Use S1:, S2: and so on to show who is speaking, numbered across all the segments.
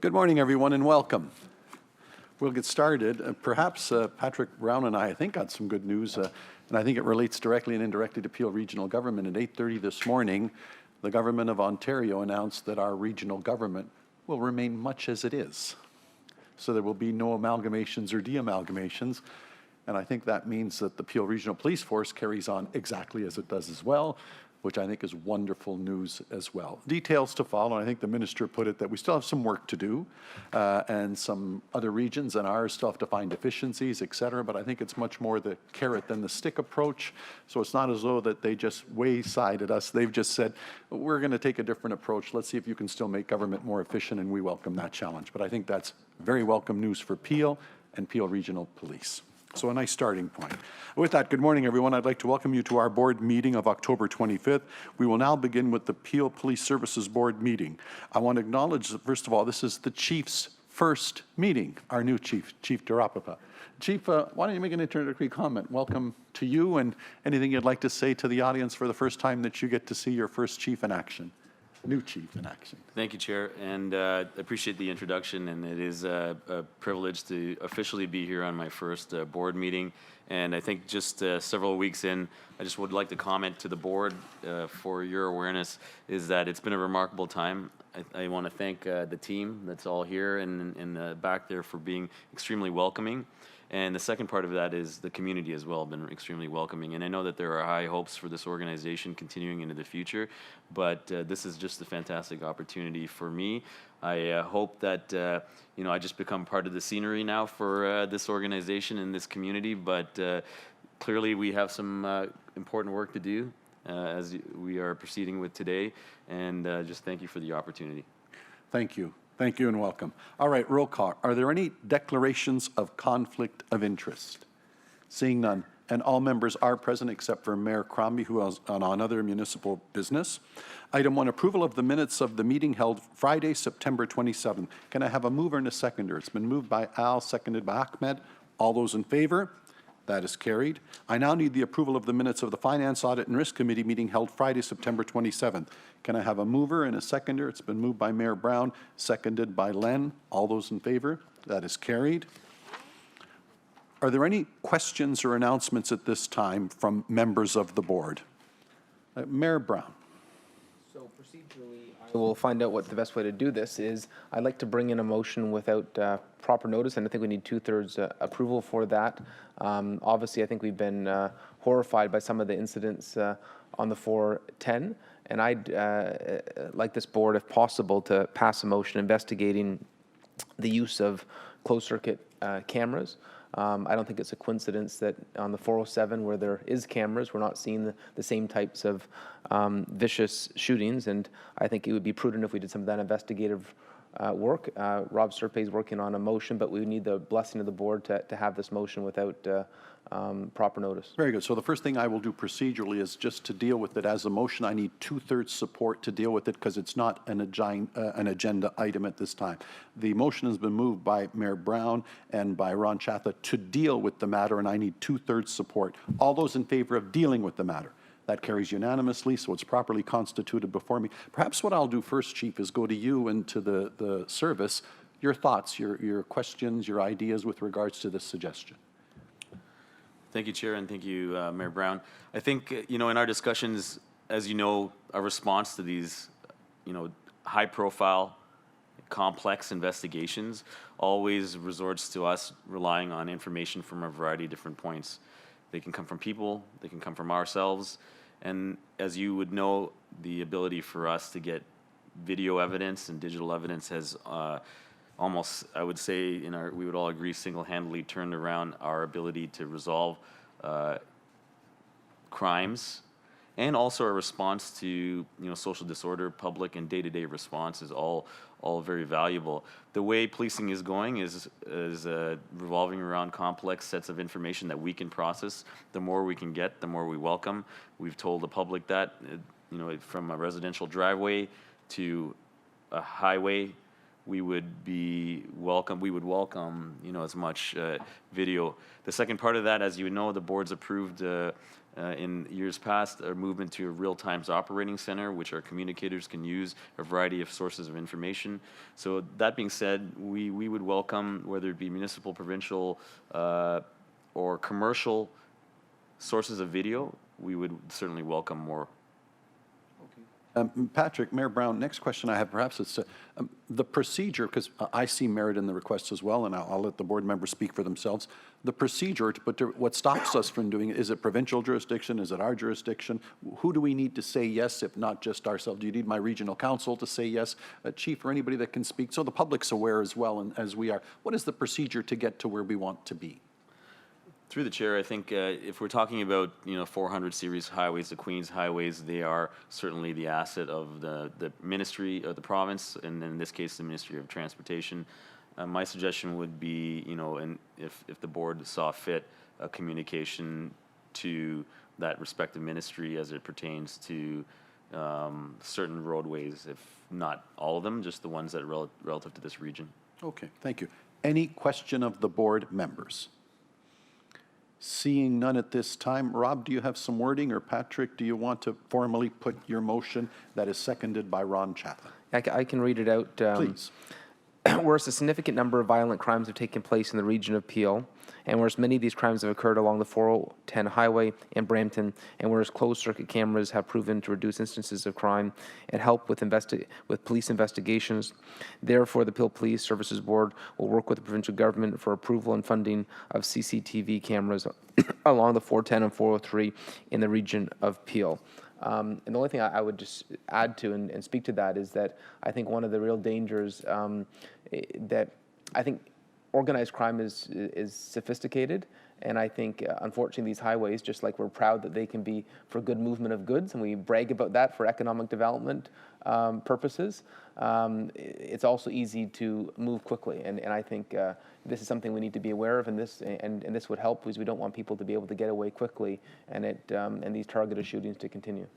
S1: Good morning, everyone, and welcome. We'll get started. Perhaps Patrick Brown and I think, got some good news, and I think it relates directly and indirectly to Peel Regional Government. At 8:30 this morning, the Government of Ontario announced that our regional government will remain much as it is. So there will be no amalgamations or de-amalgamations, and I think that means that the Peel Regional Police Force carries on exactly as it does as well, which I think is wonderful news as well. Details to follow, and I think the minister put it that we still have some work to do, and some other regions and ours still have to find efficiencies, et cetera, but I think it's much more the carrot than the stick approach. So it's not as though that they just waysided us. They've just said, we're going to take a different approach. Let's see if you can still make government more efficient, and we welcome that challenge. But I think that's very welcome news for Peel and Peel Regional Police. So a nice starting point. With that, good morning, everyone. I'd like to welcome you to our board meeting of October 25th. We will now begin with the Peel Police Services Board meeting. I want to acknowledge that, first of all, this is the Chief's first meeting, our new Chief, Chief Durapapa. Chief, why don't you make an introductory comment? Welcome to you, and anything you'd like to say to the audience for the first time that you get to see your first Chief in action. New Chief in action.
S2: Thank you, Chair, and appreciate the introduction, and it is a privilege to officially be here on my first board meeting. And I think just several weeks in, I just would like to comment to the board for your awareness is that it's been a remarkable time. I want to thank the team that's all here and in the back there for being extremely welcoming. And the second part of that is the community as well, been extremely welcoming. And I know that there are high hopes for this organization continuing into the future, but this is just a fantastic opportunity for me. I hope that, I just become part of the scenery now for this organization and this community, but clearly we have some important work to do as we are proceeding with today, and just thank you for the opportunity.
S1: Thank you. Thank you and welcome. All right, roll call. Are there any declarations of conflict of interest? Seeing none. And all members are present except for Mayor Crombie, who is on other municipal business. Item 1, approval of the minutes of the meeting held Friday, September 27th. Can I have a mover and a seconder? It's been moved by Al, seconded by Ahmed. All those in favor? That is carried. I now need the approval of the minutes of the Finance, Audit and Risk Committee meeting held Friday, September 27th. Can I have a mover and a seconder? It's been moved by Mayor Brown, seconded by Len. All those in favor? That is carried. Are there any questions or announcements at this time from members of the board? Mayor Brown.
S3: So procedurally, I will find out what the best way to do this is. I'd like to bring in a motion without proper notice, and I think we need 2/3 approval for that. Obviously, I think we've been horrified by some of the incidents on the 410, and I'd like this board, if possible, to pass a motion investigating the use of closed-circuit cameras. I don't think it's a coincidence that on the 407, where there is cameras, we're not seeing the same types of vicious shootings, and I think it would be prudent if we did some of that investigative work. Rob Serpe is working on a motion, but we need the blessing of the board to have this motion without proper notice.
S1: Very good. So the first thing I will do procedurally is just to deal with it as a motion. I need 2/3 support to deal with it because it's not an agenda item at this time. The motion has been moved by Mayor Brown and by Ron Chatha to deal with the matter, and I need 2/3 support. All those in favor of dealing with the matter? That carries unanimously, so it's properly constituted before me. Perhaps what I'll do first, Chief, is go to you and to the service. Your thoughts, your questions, your ideas with regards to this suggestion.
S2: Thank you, Chair, and thank you, Mayor Brown. I think, in our discussions, as you know, our response to these, high-profile, complex investigations always resorts to us relying on information from a variety of different points. They can come from people, they can come from ourselves, and as you would know, the ability for us to get video evidence and digital evidence has almost, I would say, we would all agree, single-handedly turned around our ability to resolve crimes, and also our response to social disorder, public and day-to-day response is all very valuable. The way policing is going is revolving around complex sets of information that we can process. The more we can get, the more we welcome. We've told the public that, from a residential driveway to a highway, we would be welcome. We would welcome, you know, as much video. The second part of that, as you know, the board's approved in years past a movement to a real-time operating center, which our communicators can use a variety of sources of information. So that being said, we would welcome, whether it be municipal, provincial, or commercial sources of video, we would certainly welcome more.
S1: Patrick, Mayor Brown, next question I have, perhaps it's the procedure, because I see merit in the request as well, and I'll let the board members speak for themselves. The procedure, what stops us from doing it, is it provincial jurisdiction? Is it our jurisdiction? Who do we need to say yes, if not just ourselves? Do you need my regional council to say yes, chief, or anybody that can speak? So the public's aware as well, and as we are. What is the procedure to get to where we want to be?
S2: Through the chair, I think if we're talking about, you know, 400 series highways, the Queens highways, they are certainly the asset of the ministry of the province, and in this case, the Ministry of Transportation. My suggestion would be, you know, and if the board saw fit, a communication to that respective ministry as it pertains to certain roadways, if not all of them, just the ones that are relative to this region.
S1: Okay, thank you. Any question of the board members? Seeing none at this time, Rob, do you have some wording, or Patrick, do you want to formally put your motion that is seconded by Ron Chatelain?
S3: I can read it out.
S1: Please.
S3: Whereas a significant number of violent crimes have taken place in the region of Peel, and whereas many of these crimes have occurred along the 410 highway in Brampton, and whereas closed-circuit cameras have proven to reduce instances of crime and help with police investigations, therefore the Peel Police Services Board will work with the provincial government for approval and funding of CCTV cameras along the 410 and 403 in the region of Peel. And the only thing I would just add to and speak to that is that I think one of the real dangers that I think organized crime is sophisticated, and I think unfortunately these highways, just like we're proud that they can be for good movement of goods, and we brag about that for economic development purposes, it's also easy to move quickly, and I think this is something we need to be aware of, and this would help, because we don't want people to be able to get away quickly and these targeted shootings to continue.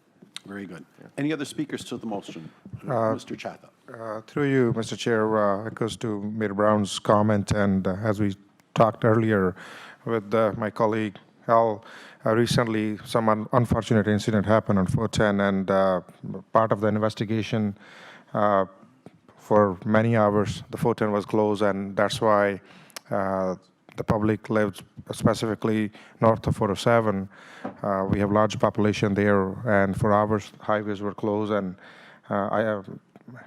S1: Very good. Yeah. Any other speakers to the motion? Mr. Chatha.
S4: Through you, Mr. Chair, it goes to Mayor Brown's comment, and as we talked earlier with my colleague Al, recently some unfortunate incident happened on 410, and part of the investigation for many hours, the 410 was closed, and that's why the public lives specifically north of 407. We have large population there, and for hours highways were closed, and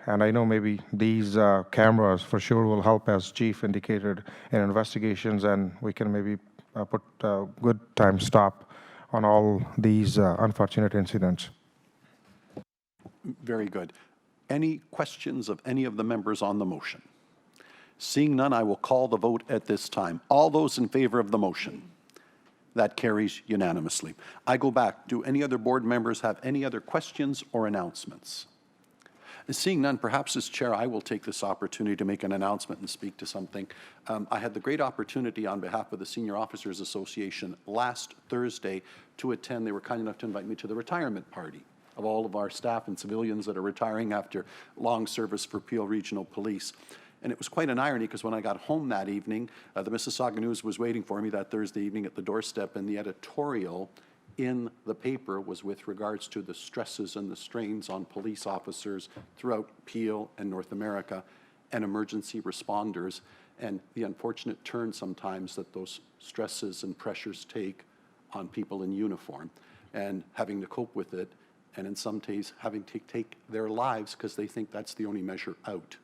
S4: I know maybe these cameras for sure will help, as Chief indicated, in investigations, and we can maybe put a good time stop on all these unfortunate incidents.
S1: Very good. Any questions of any of the members on the motion? Seeing none, I will call the vote at this time. All those in favor of the motion? That carries unanimously. I go back. Do any other board members have any other questions or announcements? Seeing none, perhaps as chair, I will take this opportunity to make an announcement and speak to something. I had the great opportunity on behalf of the Senior Officers Association last Thursday to attend. They were kind enough to invite me to the retirement party of all of our staff and civilians that are retiring after long service for Peel Regional Police. And it was quite an irony, because when I got home that evening, the Mississauga News was waiting for me that Thursday evening at the doorstep, and the editorial in the paper was with regards to the stresses and the strains on police officers throughout Peel and North America and emergency responders, and the unfortunate turn sometimes that those stresses and pressures take on people in uniform, and having to cope with it, and in some cases having to take their lives because they think that's the only measure out.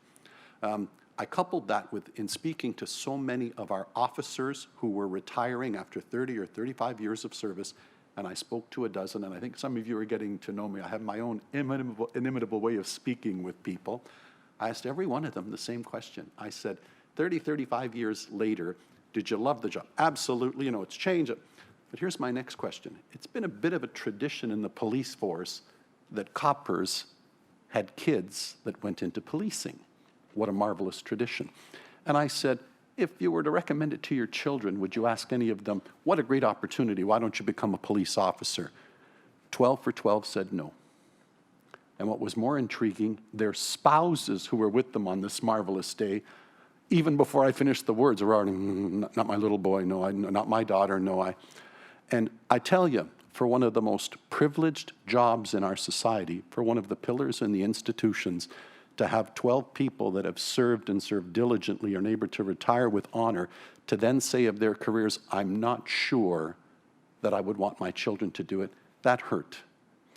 S1: I coupled that with, in speaking to so many of our officers who were retiring after 30 or 35 years of service, and I spoke to a dozen, and I think some of you are getting to know me. I have my own inimitable way of speaking with people. I asked every one of them the same question. I said, 30, 35 years later, did you love the job? Absolutely, you know, it's changed. But here's my next question. It's been a bit of a tradition in the police force that coppers had kids that went into policing. What a marvelous tradition. And I said, if you were to recommend it to your children, would you ask any of them, what a great opportunity, why don't you become a police officer? 12 for 12 said no. and what was more intriguing, their spouses who were with them on this marvelous day, even before I finished the words, were already, not my little boy, no, not my daughter, no, And I tell you, for one of the most privileged jobs in our society, for one of the pillars in the institutions, to have 12 people that have served and served diligently are able to retire with honor, to then say of their careers, I'm not sure that I would want my children to do it, that hurt.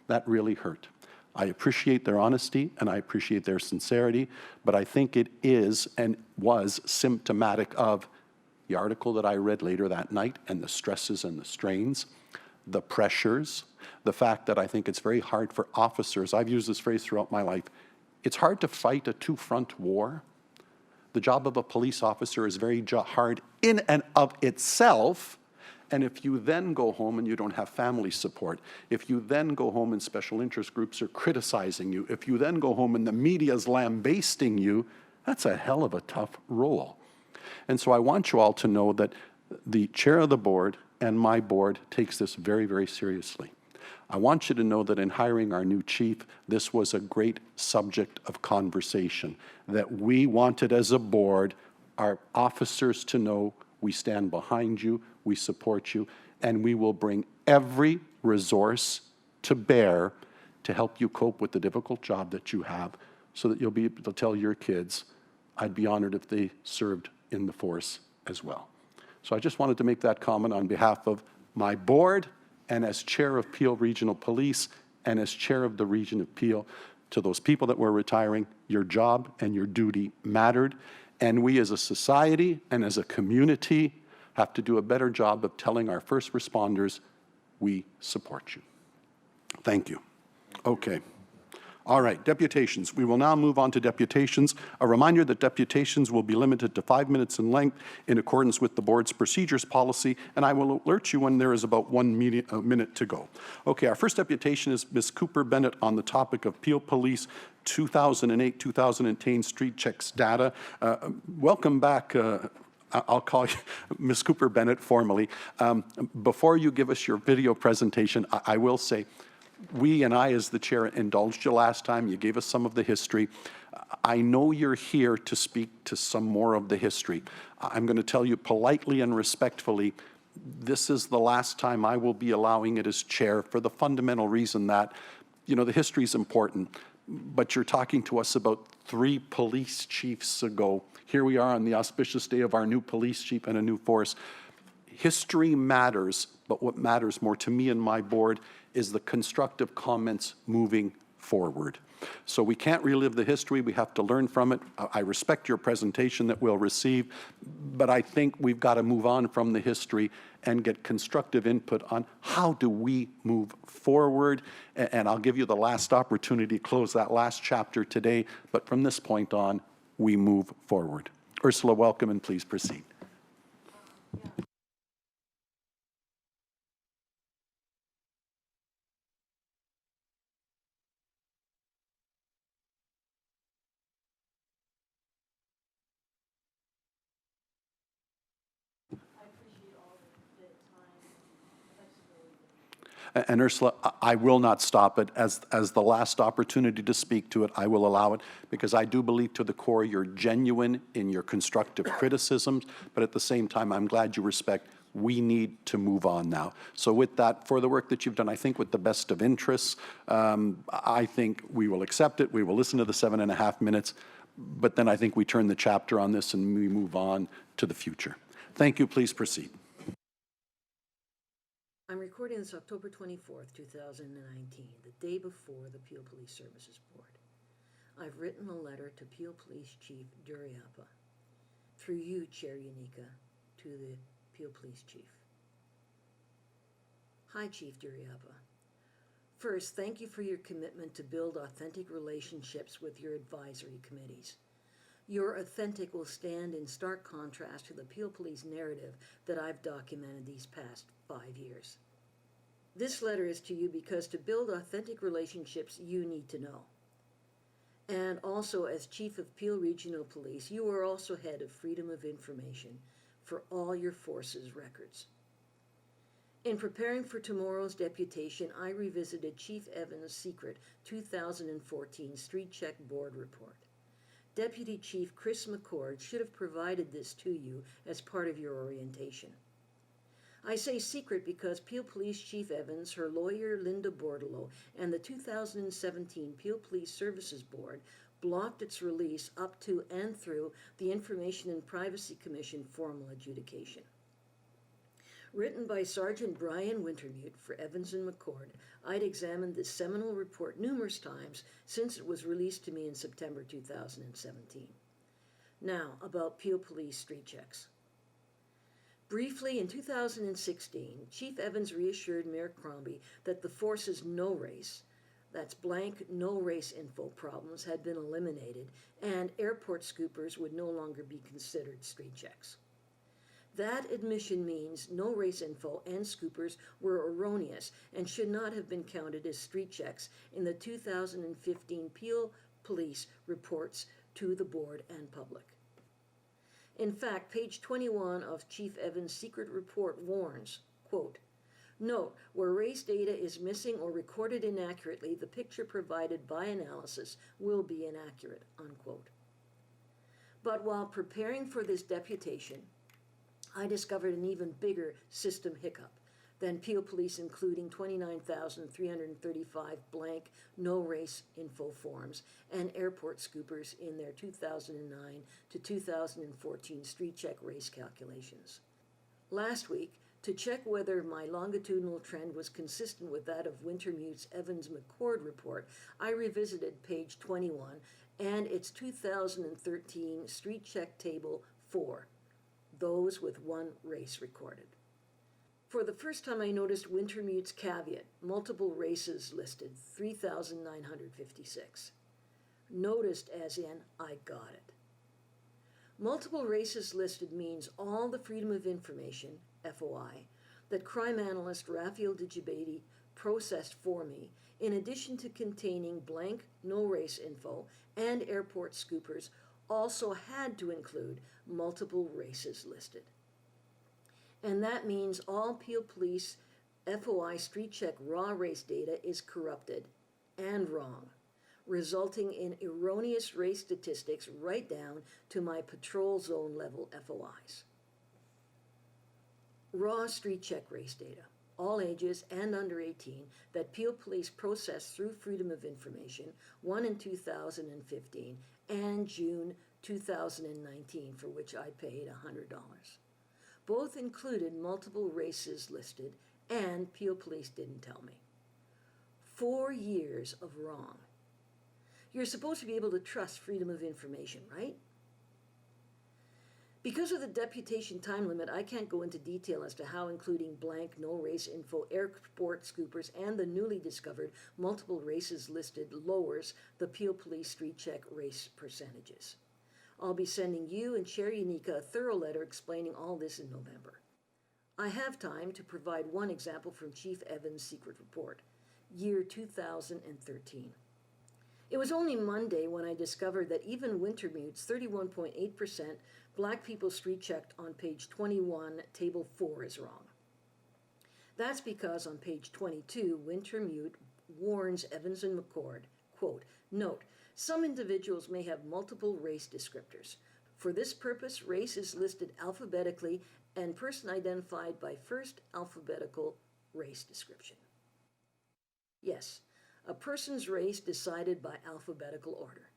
S1: That really hurt. I appreciate their honesty and I appreciate their sincerity, but I think it is and was symptomatic of the article that I read later that night and the stresses and the strains, the pressures, the fact that I think it's very hard for officers. I've used this phrase throughout my life. It's hard to fight a two-front war. The job of a police officer is very hard in and of itself. And if you then go home and you don't have family support, if you then go home and special interest groups are criticizing you, if you then go home and the media is lambasting you, that's a hell of a tough role. And so I want you all to know that the chair of the board and my board takes this very, very seriously. I want you to know that in hiring our new chief, this was a great subject of conversation, that we wanted as a board our officers to know we stand behind you, we support you, and we will bring every resource to bear to help you cope with the difficult job that you have so that you'll be able to tell your kids, I'd be honored if they served in the force as well. So I just wanted to make that comment on behalf of my board and as chair of Peel Regional Police and as chair of the region of Peel, to those people that were retiring, your job and your duty mattered. And we as a society and as a community have to do a better job of telling our first responders, we support you. Thank you. Okay. All right, deputations. We will now move on to deputations. A reminder that deputations will be limited to 5 minutes in length in accordance with the board's procedures policy, and I will alert you when there is about 1 minute to go. Okay, our first deputation is Ms. Cooper Bennett on the topic of Peel Police 2008-2010 street checks data. Welcome back. I'll call you Ms. Cooper Bennett formally. Before you give us your video presentation, I will say, we and I as the chair indulged you last time. You gave us some of the history. I know you're here to speak to some more of the history. I'm going to tell you politely and respectfully, this is the last time I will be allowing it as chair for the fundamental reason that, you know, the history is important, but you're talking to us about 3 police chiefs ago. Here we are on the auspicious day of our new police chief and a new force. History matters, but what matters more to me and my board is the constructive comments moving forward. So we can't relive the history, we have to learn from it. I respect your presentation that we'll receive, but I think we've got to move on from the history and get constructive input on how do we move forward. And I'll give you the last opportunity to close that last chapter today, but from this point on, we move forward. Ursula, welcome, and please proceed. And Ursula, I will not stop it. As the last opportunity to speak to it, I will allow it, because I do believe to the core you're genuine in your constructive criticisms, but at the same time, I'm glad you respect we need to move on now. So with that, for the work that you've done, I think with the best of interests, I think we will accept it. We will listen to the 7.5 minutes, but then I think we turn the chapter on this and we move on to the future. Thank you. Please proceed.
S5: I'm recording this October 24th, 2019, the day before the Peel Police Services Board. I've written a letter to Peel Police Chief Duriappa, through you, Chair Unica, to the Peel Police Chief. Hi, Chief Duriappa. First, thank you for your commitment to build authentic relationships with your advisory committees. Your authentic will stand in stark contrast to the Peel Police narrative that I've documented these past 5 years. This letter is to you because to build authentic relationships, you need to know. And also, as Chief of Peel Regional Police, you are also head of Freedom of Information for all your forces records. In preparing for tomorrow's deputation, I revisited Chief Evans' secret 2014 Street Check Board report. Deputy Chief Chris McCord should have provided this to you as part of your orientation. I say secret because Peel Police Chief Evans, her lawyer Linda Bordelot, and the 2017 Peel Police Services Board blocked its release up to and through the Information and Privacy Commission formal adjudication. Written by Sergeant Brian Wintermute for Evans and McCord, I'd examined this seminal report numerous times since it was released to me in September 2017. Now, about Peel Police street checks. Briefly, in 2016, Chief Evans reassured Mayor Crombie that the force's no race, that's blank no race info problems, had been eliminated and airport scoopers would no longer be considered street checks. That admission means no race info and scoopers were erroneous and should not have been counted as street checks in the 2015 Peel Police reports to the board and public. In fact, page 21 of Chief Evans' secret report warns, quote, "Note, where race data is missing or recorded inaccurately, the picture provided by analysis will be inaccurate," unquote. But while preparing for this deputation, I discovered an even bigger system hiccup than Peel Police including 29,335 blank no race info forms and airport scoopers in their 2009 to 2014 street check race calculations. Last week, to check whether my longitudinal trend was consistent with that of Wintermute's Evans-McCord report, I revisited page 21 and its 2013 street check table 4. Those with one race recorded. For the first time I noticed Wintermute's caveat, multiple races listed, 3,956. Noticed as in, I got it. Multiple races listed means all the Freedom of Information, FOI, that crime analyst Raphael Digibati processed for me, in addition to containing blank no race info and airport scoopers, also had to include multiple races listed. And that means all Peel Police FOI street check raw race data is corrupted and wrong, resulting in erroneous race statistics right down to my patrol zone level FOIs. Raw street check race data, all ages and under 18, that Peel Police processed through Freedom of Information, one in 2015 and June 2019, for which I paid $100. Both included multiple races listed, and Peel Police didn't tell me. 4 years of wrong. You're supposed to be able to trust Freedom of Information, right? Because of the deputation time limit, I can't go into detail as to how including blank no race info, airport scoopers, and the newly discovered multiple races listed lowers the Peel Police street check race percentages. I'll be sending you and Chair Unica a thorough letter explaining all this in November. I have time to provide one example from Chief Evans' secret report, year 2013. It was only Monday when I discovered that even Wintermute's 31.8% black people street checked on page 21, table 4 is wrong. That's because on page 22, Wintermute warns Evans and McCord, quote, "Note, some individuals may have multiple race descriptors. For this purpose, race is listed alphabetically and person identified by first alphabetical race description." Yes, a person's race decided by alphabetical order.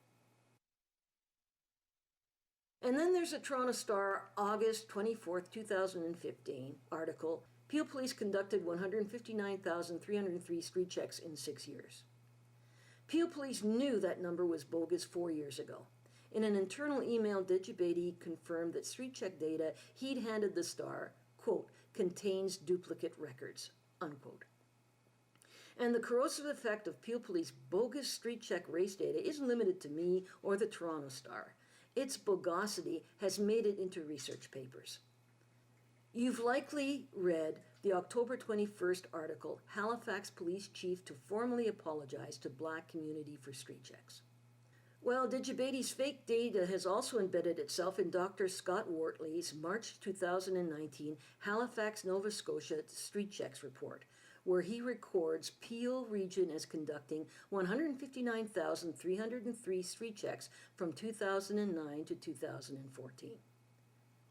S5: And then there's a Toronto Star, August 24th, 2015 article, Peel Police conducted 159,303 street checks in 6 years. Peel Police knew that number was bogus 4 years ago. In an internal email, Digibati confirmed that street check data he'd handed the Star, quote, "contains duplicate records," unquote. And the corrosive effect of Peel Police bogus street check race data isn't limited to me or the Toronto Star. Its bogosity has made it into research papers. You've likely read the October 21st article, Halifax Police Chief to formally apologize to Black community for street checks. Well, Digibady's fake data has also embedded itself in Dr. Scott Wortley's March 2019 Halifax, Nova Scotia Street Checks report, where he records Peel Region as conducting 159,303 street checks from 2009 to 2014.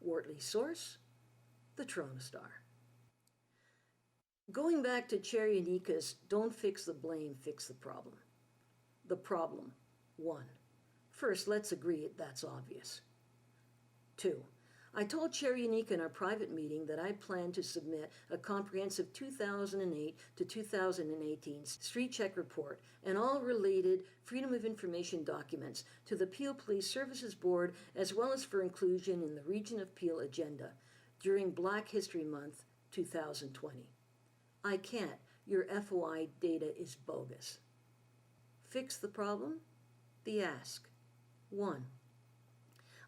S5: Wortley's source, the Toronto Star. Going back to Chair Yanika's "don't fix the blame, fix the problem." The problem, 1. First, let's agree that's obvious. 2. I told Chair Yanika in our private meeting that I plan to submit a comprehensive 2008 to 2018 street check report and all related Freedom of Information documents to the Peel Police Services Board, as well as for inclusion in the Region of Peel agenda during Black History Month 2020. I can't. Your FOI data is bogus. Fix the problem? The ask. 1.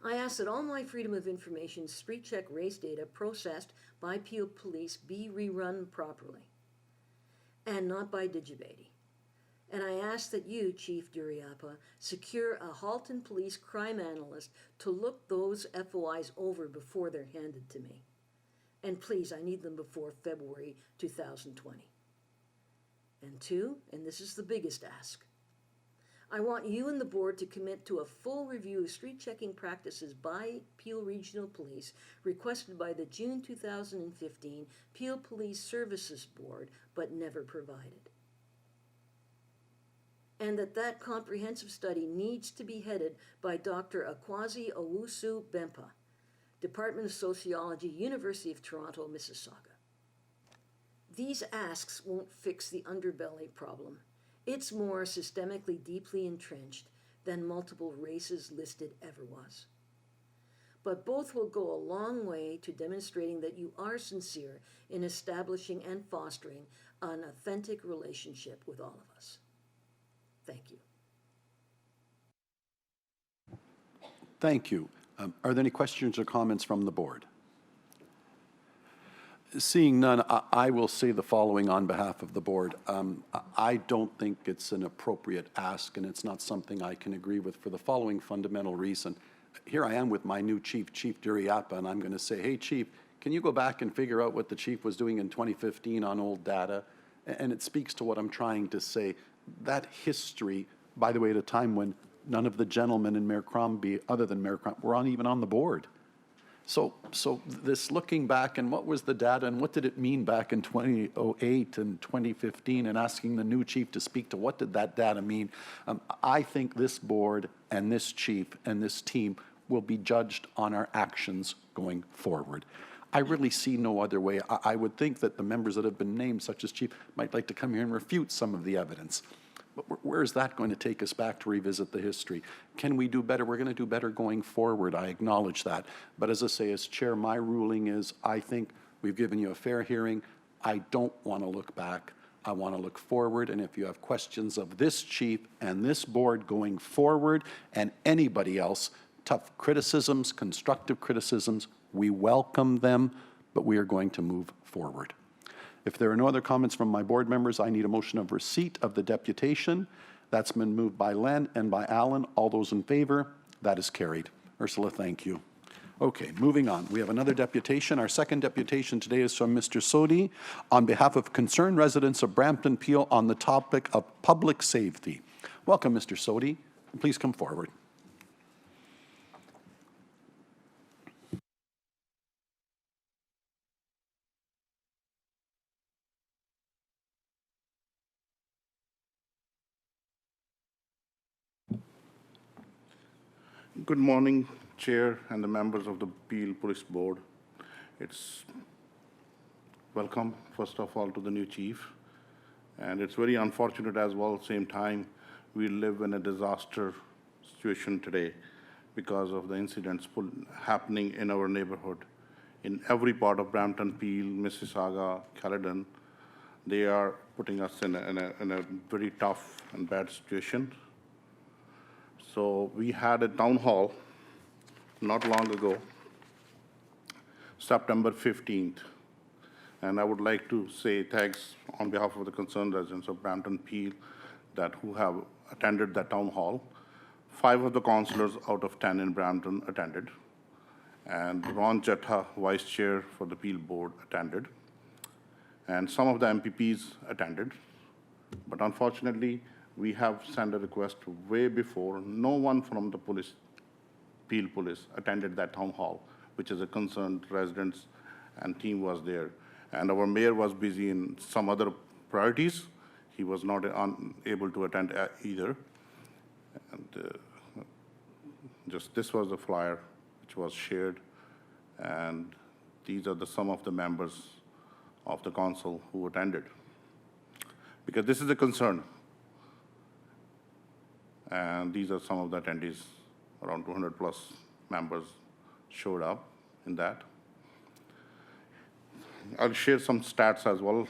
S5: I ask that all my Freedom of Information street check race data processed by Peel Police be rerun properly, and not by Digibady. And I ask that you, Chief Duriapa, secure a Halton Police crime analyst to look those FOIs over before they're handed to me. And please, I need them before February 2020. And 2, and this is the biggest ask, I want you and the board to commit to a full review of street checking practices by Peel Regional Police requested by the June 2015 Peel Police Services Board, but never provided. And that comprehensive study needs to be headed by Dr. Akwasi Owusu Bempa, Department of Sociology, University of Toronto, Mississauga. These asks won't fix the underbelly problem. It's more systemically deeply entrenched than multiple races listed ever was. But both will go a long way to demonstrating that you are sincere in establishing and fostering an authentic relationship with all of us. Thank you.
S1: Thank you. Are there any questions or comments from the board? Seeing none, I will say the following on behalf of the board. I don't think it's an appropriate ask, and it's not something I can agree with for the following fundamental reason. Here I am with my new chief, Chief Duriapa, and I'm going to say, hey, Chief, can you go back and figure out what the chief was doing in 2015 on old data? And it speaks to what I'm trying to say. That history, by the way, at a time when none of the gentlemen in Mayor Crombie, other than Mayor Crombie, were even on the board. So this looking back and what was the data and what did it mean back in 2008 and 2015 and asking the new chief to speak to what did that data mean, I think this board and this chief and this team will be judged on our actions going forward. I really see no other way. I would think that the members that have been named, such as chief, might like to come here and refute some of the evidence. But where is that going to take us back to revisit the history? Can we do better? We're going to do better going forward. I acknowledge that. But as I say, as chair, my ruling is I think we've given you a fair hearing. I don't want to look back. I want to look forward. And if you have questions of this chief and this board going forward and anybody else, tough criticisms, constructive criticisms, we welcome them, but we are going to move forward. If there are no other comments from my board members, I need a motion of receipt of the deputation. That's been moved by Len and by Alan. All those in favor? That is carried. Ursula, thank you. Okay, moving on. We have another deputation. Our second deputation today is from Mr. Sodi on behalf of concerned residents of Brampton Peel on the topic of public safety. Welcome, Mr. Sodi. Please come forward.
S6: Good morning, Chair and the members of the Peel Police Board. It's welcome, first of all, to the new chief. And it's very unfortunate as well, at the same time, we live in a disaster situation today because of the incidents happening in our neighborhood. In every part of Brampton, Peel, Mississauga, Caledon, they are putting us in a very tough and bad situation. So we had a town hall not long ago, September 15th. And I would like to say thanks on behalf of the concerned residents of Brampton Peel who have attended that town hall 5 of the councillors out of 10 in Brampton attended, and Ron Jetta, vice chair for the appeal board, attended, and some of the MPPs attended. But unfortunately, we have sent a request way before. No one from the police, Peel Police, attended that town hall, which is a concerned residents and team was there. And our mayor was busy in some other priorities. He was not able to attend either. And just this was the flyer which was shared. And these are some of the members of the council who attended. Because this is a concern. And these are some of the attendees. Around 200 plus members showed up in that. I'll share some stats as well,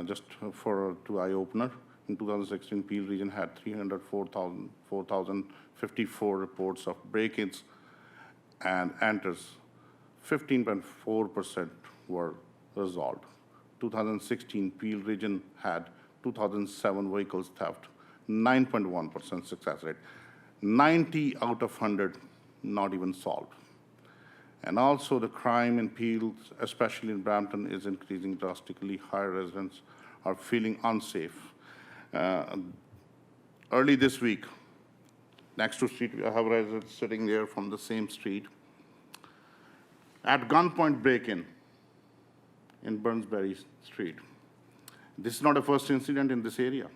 S6: just to eye-opener. In 2016, Peel region had 4,054 reports of break-ins and enters. 15.4% were resolved. 2016, Peel region had 2,007 vehicles theft, 9.1% success rate. 90 out of 100 not even solved. And also the crime in Peel, especially in Brampton, is increasing drastically. Higher residents are feeling unsafe. Early this week, next to street, I have residents sitting there from the same street. At gunpoint break-in in Burnsbury Street. This is not a first incident in this area.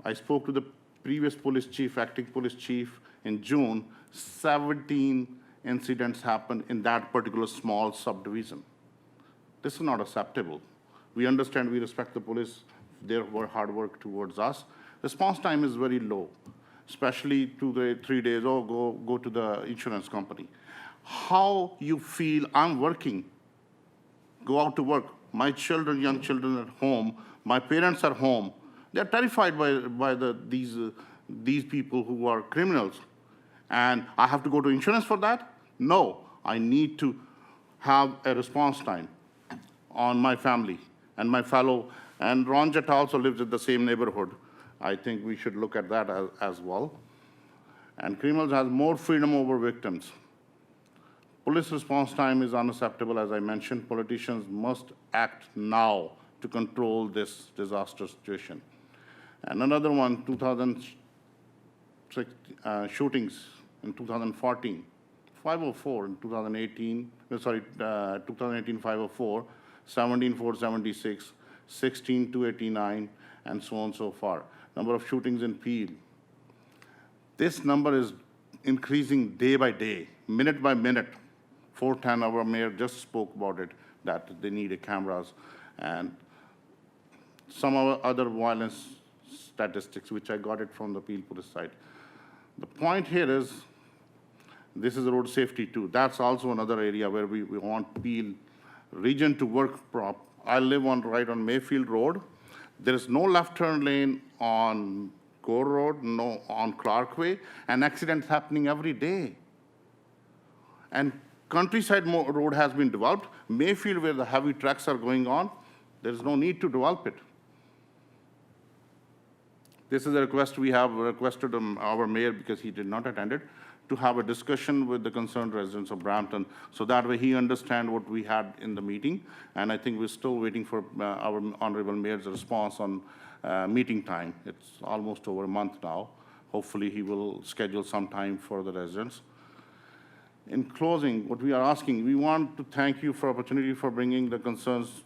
S6: I spoke to the previous police chief, acting police chief, in June. 17 incidents happened in that particular small subdivision. This is not acceptable. We understand, we respect the police, their hard work towards us. Response time is very low, especially 3 days, oh, go to the insurance company. How you feel, I'm working, go out to work. My children, young children at home, my parents are home. They're terrified by these people who are criminals. And I have to go to insurance for that? No, I need to have a response time on my family and my fellow. And Ron Jetta also lives in the same neighborhood. I think we should look at that as well. And criminals have more freedom over victims. Police response time is unacceptable, as I mentioned. Politicians must act now to control this disaster situation. And another one, 2000 shootings in 2014, 504 in 2018, 2018, 504, 17, 476, 16, 289, and so on and so far. Number of shootings in Peel. This number is increasing day by day, minute by minute. 410, our mayor just spoke about it, that they need cameras, and some other violence statistics, which I got it from the Peel Police side. The point here is, this is road safety too. That's also another area where we want Peel region to work prop. I live right on Mayfield Road. There is no left turn lane on Gore Road, no on Clark Way, and accidents happening every day. And Countryside Road has been developed. Mayfield, where the heavy trucks are going on, there is no need to develop it. This is a request we have requested our mayor, because he did not attend it, to have a discussion with the concerned residents of Brampton, so that way he understands what we had in the meeting. And I think we're still waiting for our honorable mayor's response on meeting time. It's almost over a month now. Hopefully he will schedule some time for the residents. In closing, what we are asking, we want to thank you for opportunity for bringing the concerns,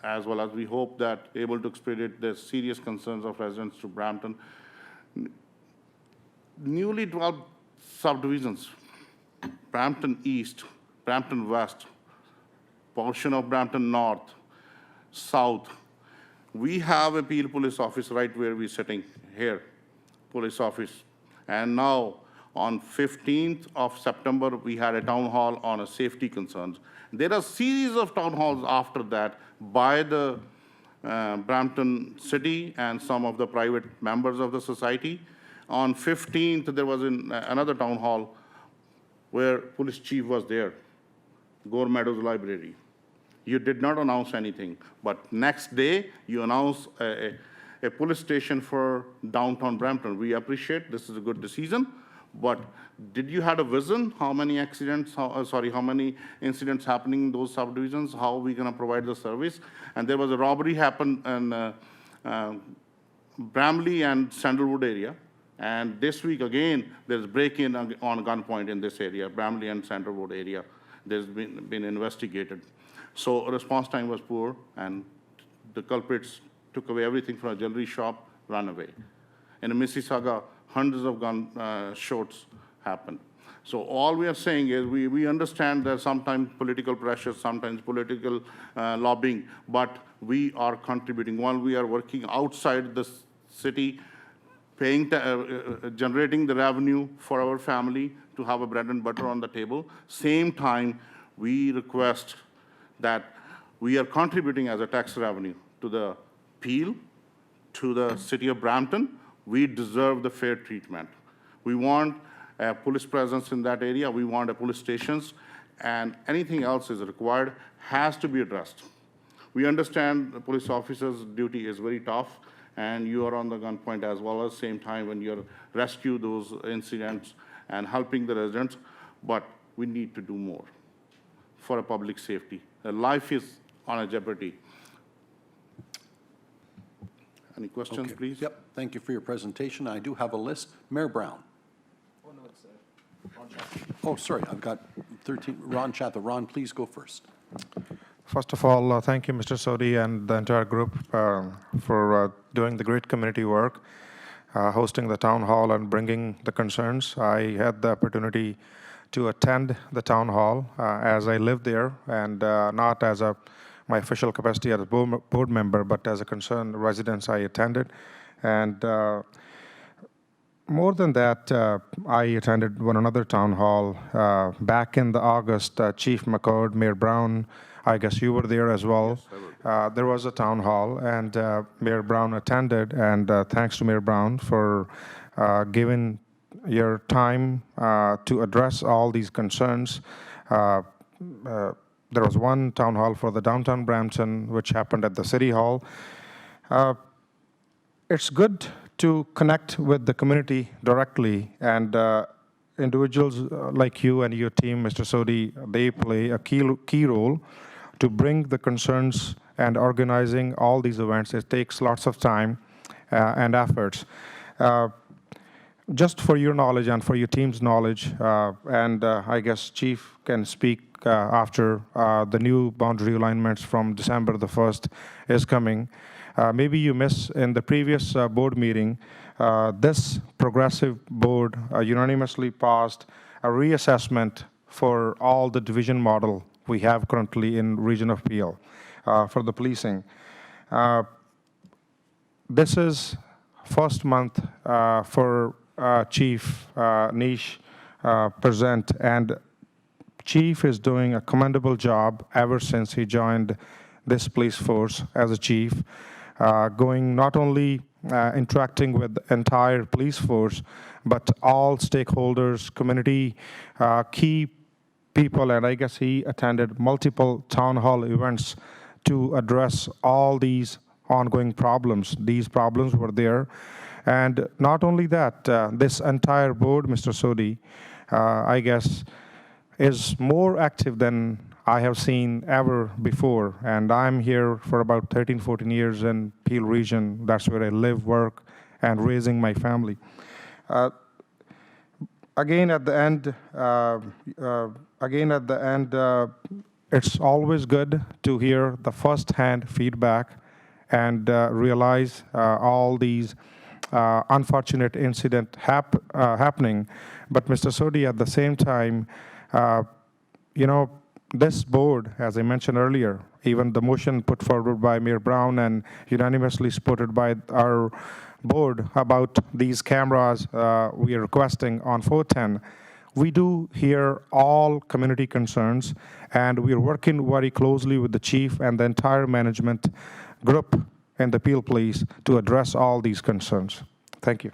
S6: as well as we hope that able to expedite the serious concerns of residents to Brampton. Newly developed subdivisions, Brampton East, Brampton West, portion of Brampton North, South. We have a Peel Police Office right where we're sitting here, police office. And now, on 15th of September, we had a town hall on a safety concerns. There are a series of town halls after that by the Brampton City and some of the private members of the society. On 15th, there was another town hall where police chief was there, Gore Meadows Library. You did not announce anything, but next day you announce a police station for downtown Brampton. We appreciate this is a good decision, but did you have a vision? How many accidents, how many incidents happening in those subdivisions? How are we going to provide the service? And there was a robbery happened in Bramley and Sandalwood area. And this week, again, there's break-in on gunpoint in this area, Bramley and Sandalwood area. There's been investigated. So response time was poor, and the culprits took away everything from a jewelry shop, ran away. In Mississauga, hundreds of gun shots happened. So all we are saying is we understand that sometimes political pressure, sometimes political lobbying, but we are contributing. While we are working outside the city, paying, generating the revenue for our family to have a bread and butter on the table. Same time, we request that we are contributing as a tax revenue to the Peel, to the city of Brampton. We deserve the fair treatment. We want a police presence in that area. We want a police stations, and anything else is required has to be addressed. We understand the police officer's duty is very tough, and you are on the gunpoint as well at the same time when you're rescue those incidents and helping the residents, but we need to do more for a public safety. Life is on a jeopardy. Any questions,
S1: Okay.
S6: please?
S1: Yep, thank you for your presentation. I do have a list. Mayor Brown.
S3: Oh, no, it's Ron Chatham.
S1: Oh, sorry, I've got 13. Ron Chatha. Ron, please go first.
S4: First of all, thank you, Mr. Sodi, and the entire group for doing the great community work, hosting the town hall and bringing the concerns. I had the opportunity to attend the town hall as I lived there, and not as my official capacity as a board member, but as a concerned resident, I attended. And more than that, I attended one another town hall back in the August. Chief McCord, Mayor Brown, I guess you were there as well. Yes, there was a town hall, and Mayor Brown attended, and thanks to Mayor Brown for giving your time to address all these concerns. There was one town hall for the downtown Brampton, which happened at the City Hall. It's good to connect with the community directly, and individuals like you and your team, Mr. Sodi, they play a key role to bring the concerns and organizing all these events. It takes lots of time and efforts. Just for your knowledge and for your team's knowledge, and I guess Chief can speak after the new boundary alignments from December the 1st is coming. Maybe you missed in the previous board meeting, this progressive board unanimously passed a reassessment for all the division model we have currently in region of Peel for the policing. This is first month for Chief Nish present, and Chief is doing a commendable job ever since he joined this police force as a chief, going not only interacting with the entire police force, but all stakeholders, community, key people, and I guess he attended multiple town hall events to address all these ongoing problems. These problems were there. And not only that, this entire board, Mr. Sodi, I guess, is more active than I have seen ever before. And I'm here for about 13, 14 years in Peel region. That's where I live, work, and raising my family. Again, at the end, it's always good to hear the first-hand feedback and realize all these unfortunate incident happening. But Mr. Sodi, at the same time, this board, as I mentioned earlier, even the motion put forward by Mayor Brown and unanimously supported by our board about these cameras we are requesting on 410, we do hear all community concerns, and we are working very closely with the chief and the entire management group in the Peel Police to address all these concerns. Thank you.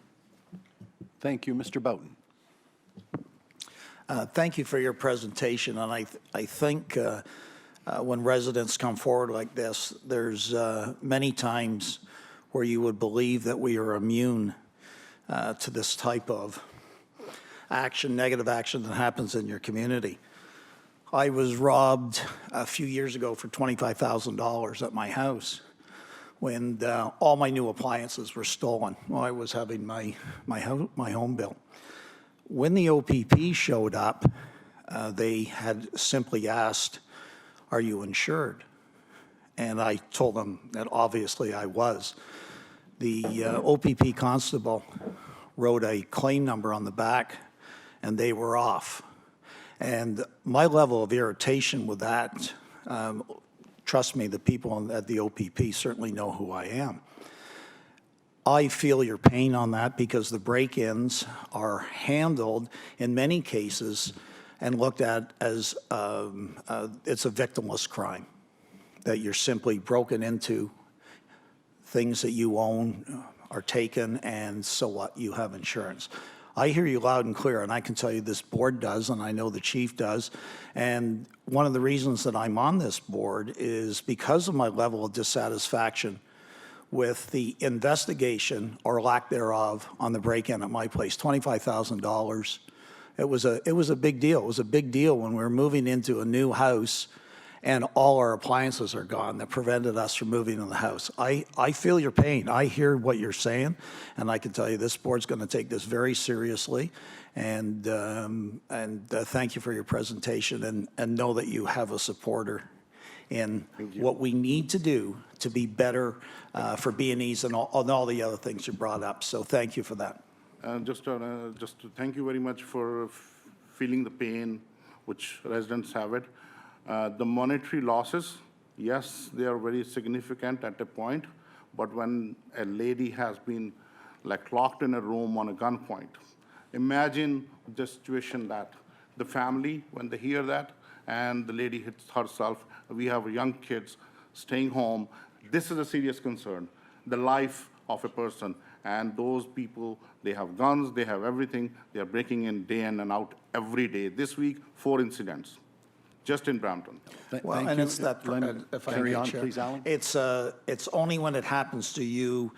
S1: Thank you. Mr. Boughton.
S7: Thank you for your presentation, and I think when residents come forward like this, there's many times where you would believe that we are immune to this type of action, negative action that happens in your community. I was robbed a few years ago for $25,000 at my house when all my new appliances were stolen while I was having my home built. When the OPP showed up, they had simply asked, "Are you insured?" And I told them that obviously I was. The OPP constable wrote a claim number on the back, and they were off. And my level of irritation with that, trust me, the people at the OPP certainly know who I am. I feel your pain on that because the break-ins are handled in many cases and looked at as it's a victimless crime, that you're simply broken into, things that you own are taken, and so what? You have insurance. I hear you loud and clear, and I can tell you this board does, and I know the chief does. And one of the reasons that I'm on this board is because of my level of dissatisfaction with the investigation or lack thereof on the break-in at my place, $25,000. It was a big deal. It was a big deal when we were moving into a new house and all our appliances are gone that prevented us from moving in the house. I feel your pain. I hear what you're saying, and I can tell you this board's going to take this very seriously. And thank you for your presentation, and know that you have a supporter in what we need to do to be better for B&Es and all the other things you brought up. So thank you for that.
S6: Just to thank you very much for feeling the pain which residents have it. The monetary losses, yes, they are very significant at a point, but when a lady has been like locked in a room on a gunpoint, imagine the situation that the family, when they hear that, and the lady hits herself, we have young kids staying home. This is a serious concern, the life of a person. And those people, they have guns, they have everything. They are breaking in day in and out every day. This week, 4 incidents, just in Brampton.
S7: Well,
S1: Thank
S7: and
S1: you.
S7: it's that,
S1: Len,
S7: if I
S1: carry
S7: may,
S1: on,
S7: Chair.
S1: please, Alan.
S7: It's only when it happens to you,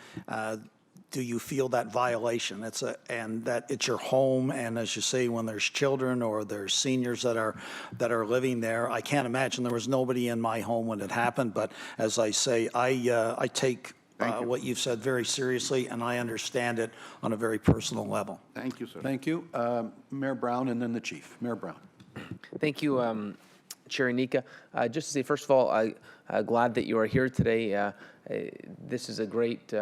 S7: do you feel that violation? And that it's your home, and as you say, when there's children or there's seniors that are living there, I can't imagine there was nobody in my home when it happened, but as I say, I take what you've said very seriously, and I understand it on a very personal level.
S6: Thank you, sir.
S1: Thank you. Mayor Brown and then the chief. Mayor Brown.
S3: Thank you, Chair Nika. Just to say, first of all, I'm glad that you are here today. This is a great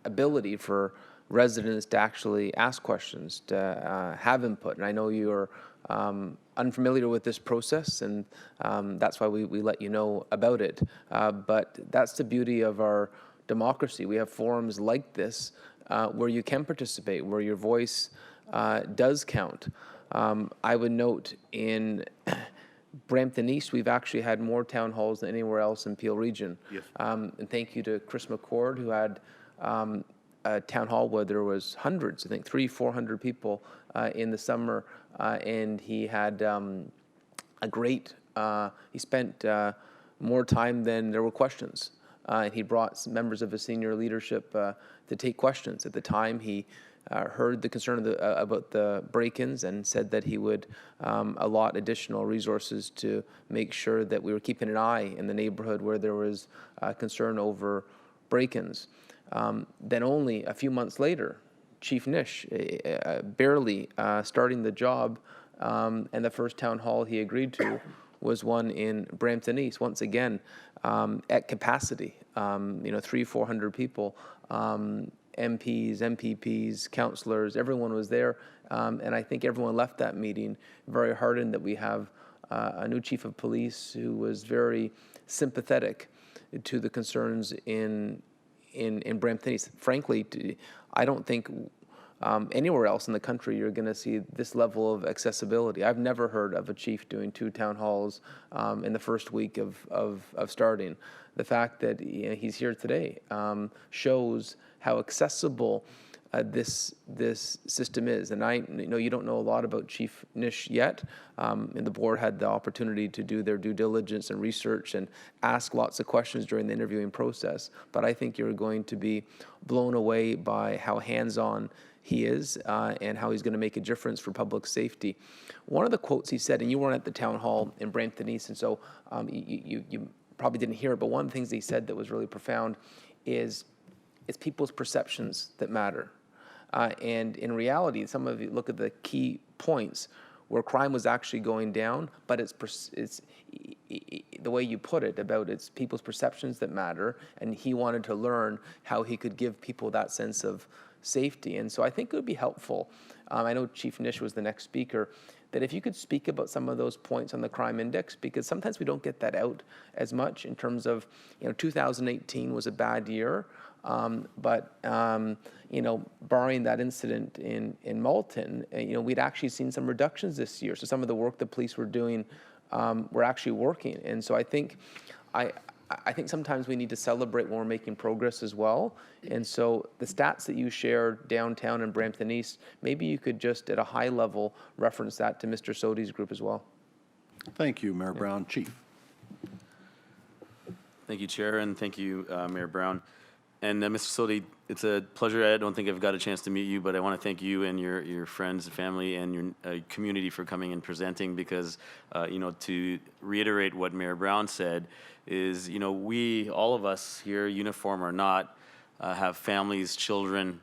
S3: ability for residents to actually ask questions, to have input. And I know you're unfamiliar with this process, and that's why we let you know about it. But that's the beauty of our democracy. We have forums like this where you can participate, where your voice does count. I would note in Brampton East, we've actually had more town halls than anywhere else in Peel Region.
S6: Yes.
S3: And thank you to Chris McCord, who had a town hall where there was hundreds, I think 300-400 people in the summer, and he had a great, he spent more time than there were questions. And he brought some members of his senior leadership to take questions. At the time, he heard the concern about the break-ins and said that he would allot additional resources to make sure that we were keeping an eye in the neighborhood where there was concern over break-ins. Then only a few months later, Chief Nish, barely starting the job, and the first town hall he agreed to was one in Brampton East, once again, at capacity, 300-400 people, MPs, MPPs, councillors, everyone was there, and I think everyone left that meeting very heartened that we have a new chief of police who was very sympathetic to the concerns in Brampton East. Frankly, I don't think anywhere else in the country you're going to see this level of accessibility. I've never heard of a chief doing 2 town halls in the first week of starting. The fact that he's here today shows how accessible this system is. And I know you don't know a lot about Chief Nish yet, and the board had the opportunity to do their due diligence and research and ask lots of questions during the interviewing process. But I think you're going to be blown away by how hands-on he is and how he's going to make a difference for public safety. One of the quotes he said, and you weren't at the town hall in Brampton East, and so you probably didn't hear it, but one of the things he said that was really profound is it's people's perceptions that matter. And in reality, some of you look at the key points where crime was actually going down, but it's the way you put it about it's people's perceptions that matter, and he wanted to learn how he could give people that sense of safety. And so I think it would be helpful, I know Chief Nish was the next speaker, that if you could speak about some of those points on the crime index, because sometimes we don't get that out as much in terms of, 2018 was a bad year, but barring that incident in Malton, we'd actually seen some reductions this year. So some of the work the police were doing were actually working. And so I think sometimes we need to celebrate when we're making progress as well. And so the stats that you shared downtown in Brampton East, maybe you could just at a high level reference that to Mr. Sodi's group as well.
S1: Thank you, Mayor Brown. Chief.
S2: Thank you, Chair, and thank you, Mayor Brown. And Mr. Sodi, it's a pleasure. I don't think I've got a chance to meet you, but I want to thank you and your friends and family and your community for coming and presenting because, to reiterate what Mayor Brown said is, we, all of us here, uniform or not, have families, children,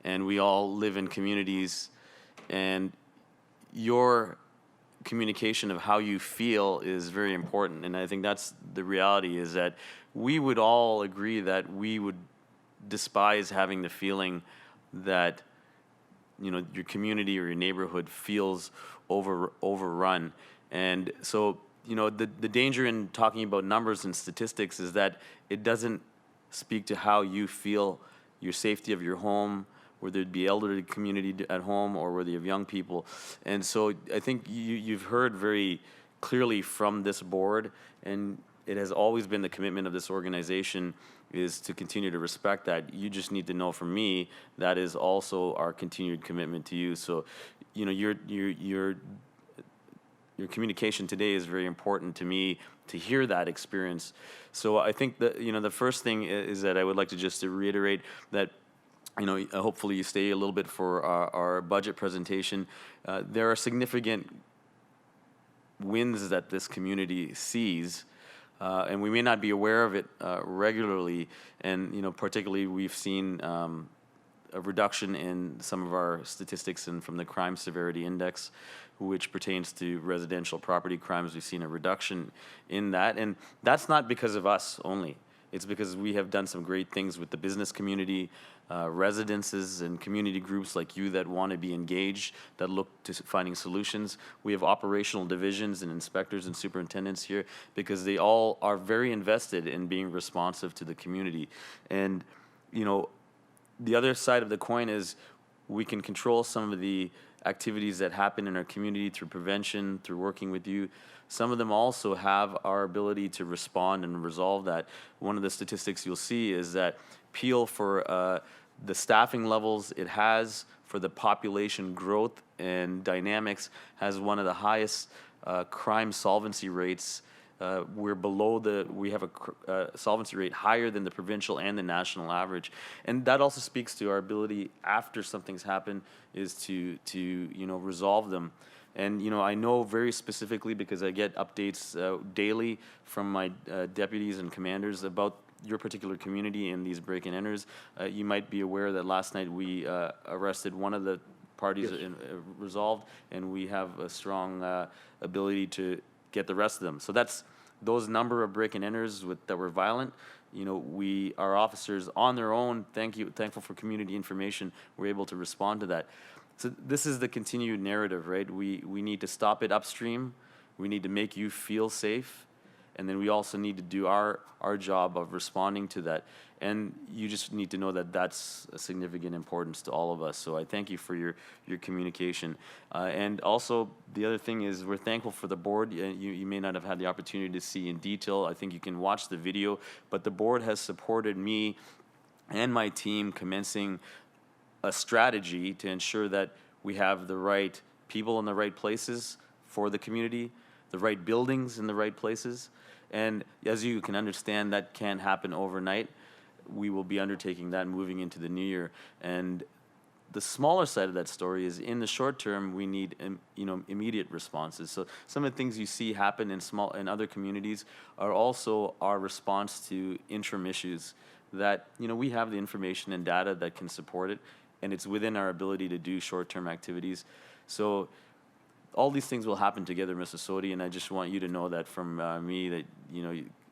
S2: and we all live in communities. And your communication of how you feel is very important. And I think that's the reality is that we would all agree that we would despise having the feeling that your community or your neighborhood feels overrun. And so the danger in talking about numbers and statistics is that it doesn't speak to how you feel, your safety of your home, whether it be elderly community at home or whether you have young people. And so I think you've heard very clearly from this board, and it has always been the commitment of this organization is to continue to respect that. You just need to know from me that is also our continued commitment to you. So, your communication today is very important to me to hear that experience. So I think that the first thing is that I would like to just to reiterate that hopefully you stay a little bit for our budget presentation. There are significant wins that this community sees. And we may not be aware of it regularly, and particularly we've seen a reduction in some of our statistics and from the crime severity index, which pertains to residential property crimes. We've seen a reduction in that, and that's not because of us only. It's because we have done some great things with the business community, residences and community groups like you that want to be engaged, that look to finding solutions. We have operational divisions and inspectors and superintendents here because they all are very invested in being responsive to the community. And, the other side of the coin is we can control some of the activities that happen in our community through prevention, through working with you. Some of them also have our ability to respond and resolve that. One of the statistics you'll see is that Peel, for the staffing levels it has, for the population growth and dynamics, has one of the highest crime solvency rates. We're below we have a solvency rate higher than the provincial and the national average. And that also speaks to our ability after something's happened is to resolve them. And, I know very specifically because I get updates daily from my deputies and commanders about your particular community and these break-and-enters. You might be aware that last night we arrested one of the parties resolved, and we have a strong ability to get the rest of them. So that's those number of break-and-enters that were violent. Our officers on their own, thankful for community information, were able to respond to that. So this is the continued narrative, right? We need to stop it upstream. We need to make you feel safe. And then we also need to do our job of responding to that. And you just need to know that that's a significant importance to all of us. So I thank you for your communication. And also, the other thing is we're thankful for the board. You may not have had the opportunity to see in detail. I think you can watch the video. But the board has supported me and my team commencing a strategy to ensure that we have the right people in the right places for the community, the right buildings in the right places. And as you can understand, that can't happen overnight. We will be undertaking that moving into the new year. And the smaller side of that story is in the short term, we need immediate responses. So some of the things you see happen in other communities are also our response to interim issues that, we have the information and data that can support it, and it's within our ability to do short-term activities. So all these things will happen together, Mr. Sodi, and I just want you to know that from me that,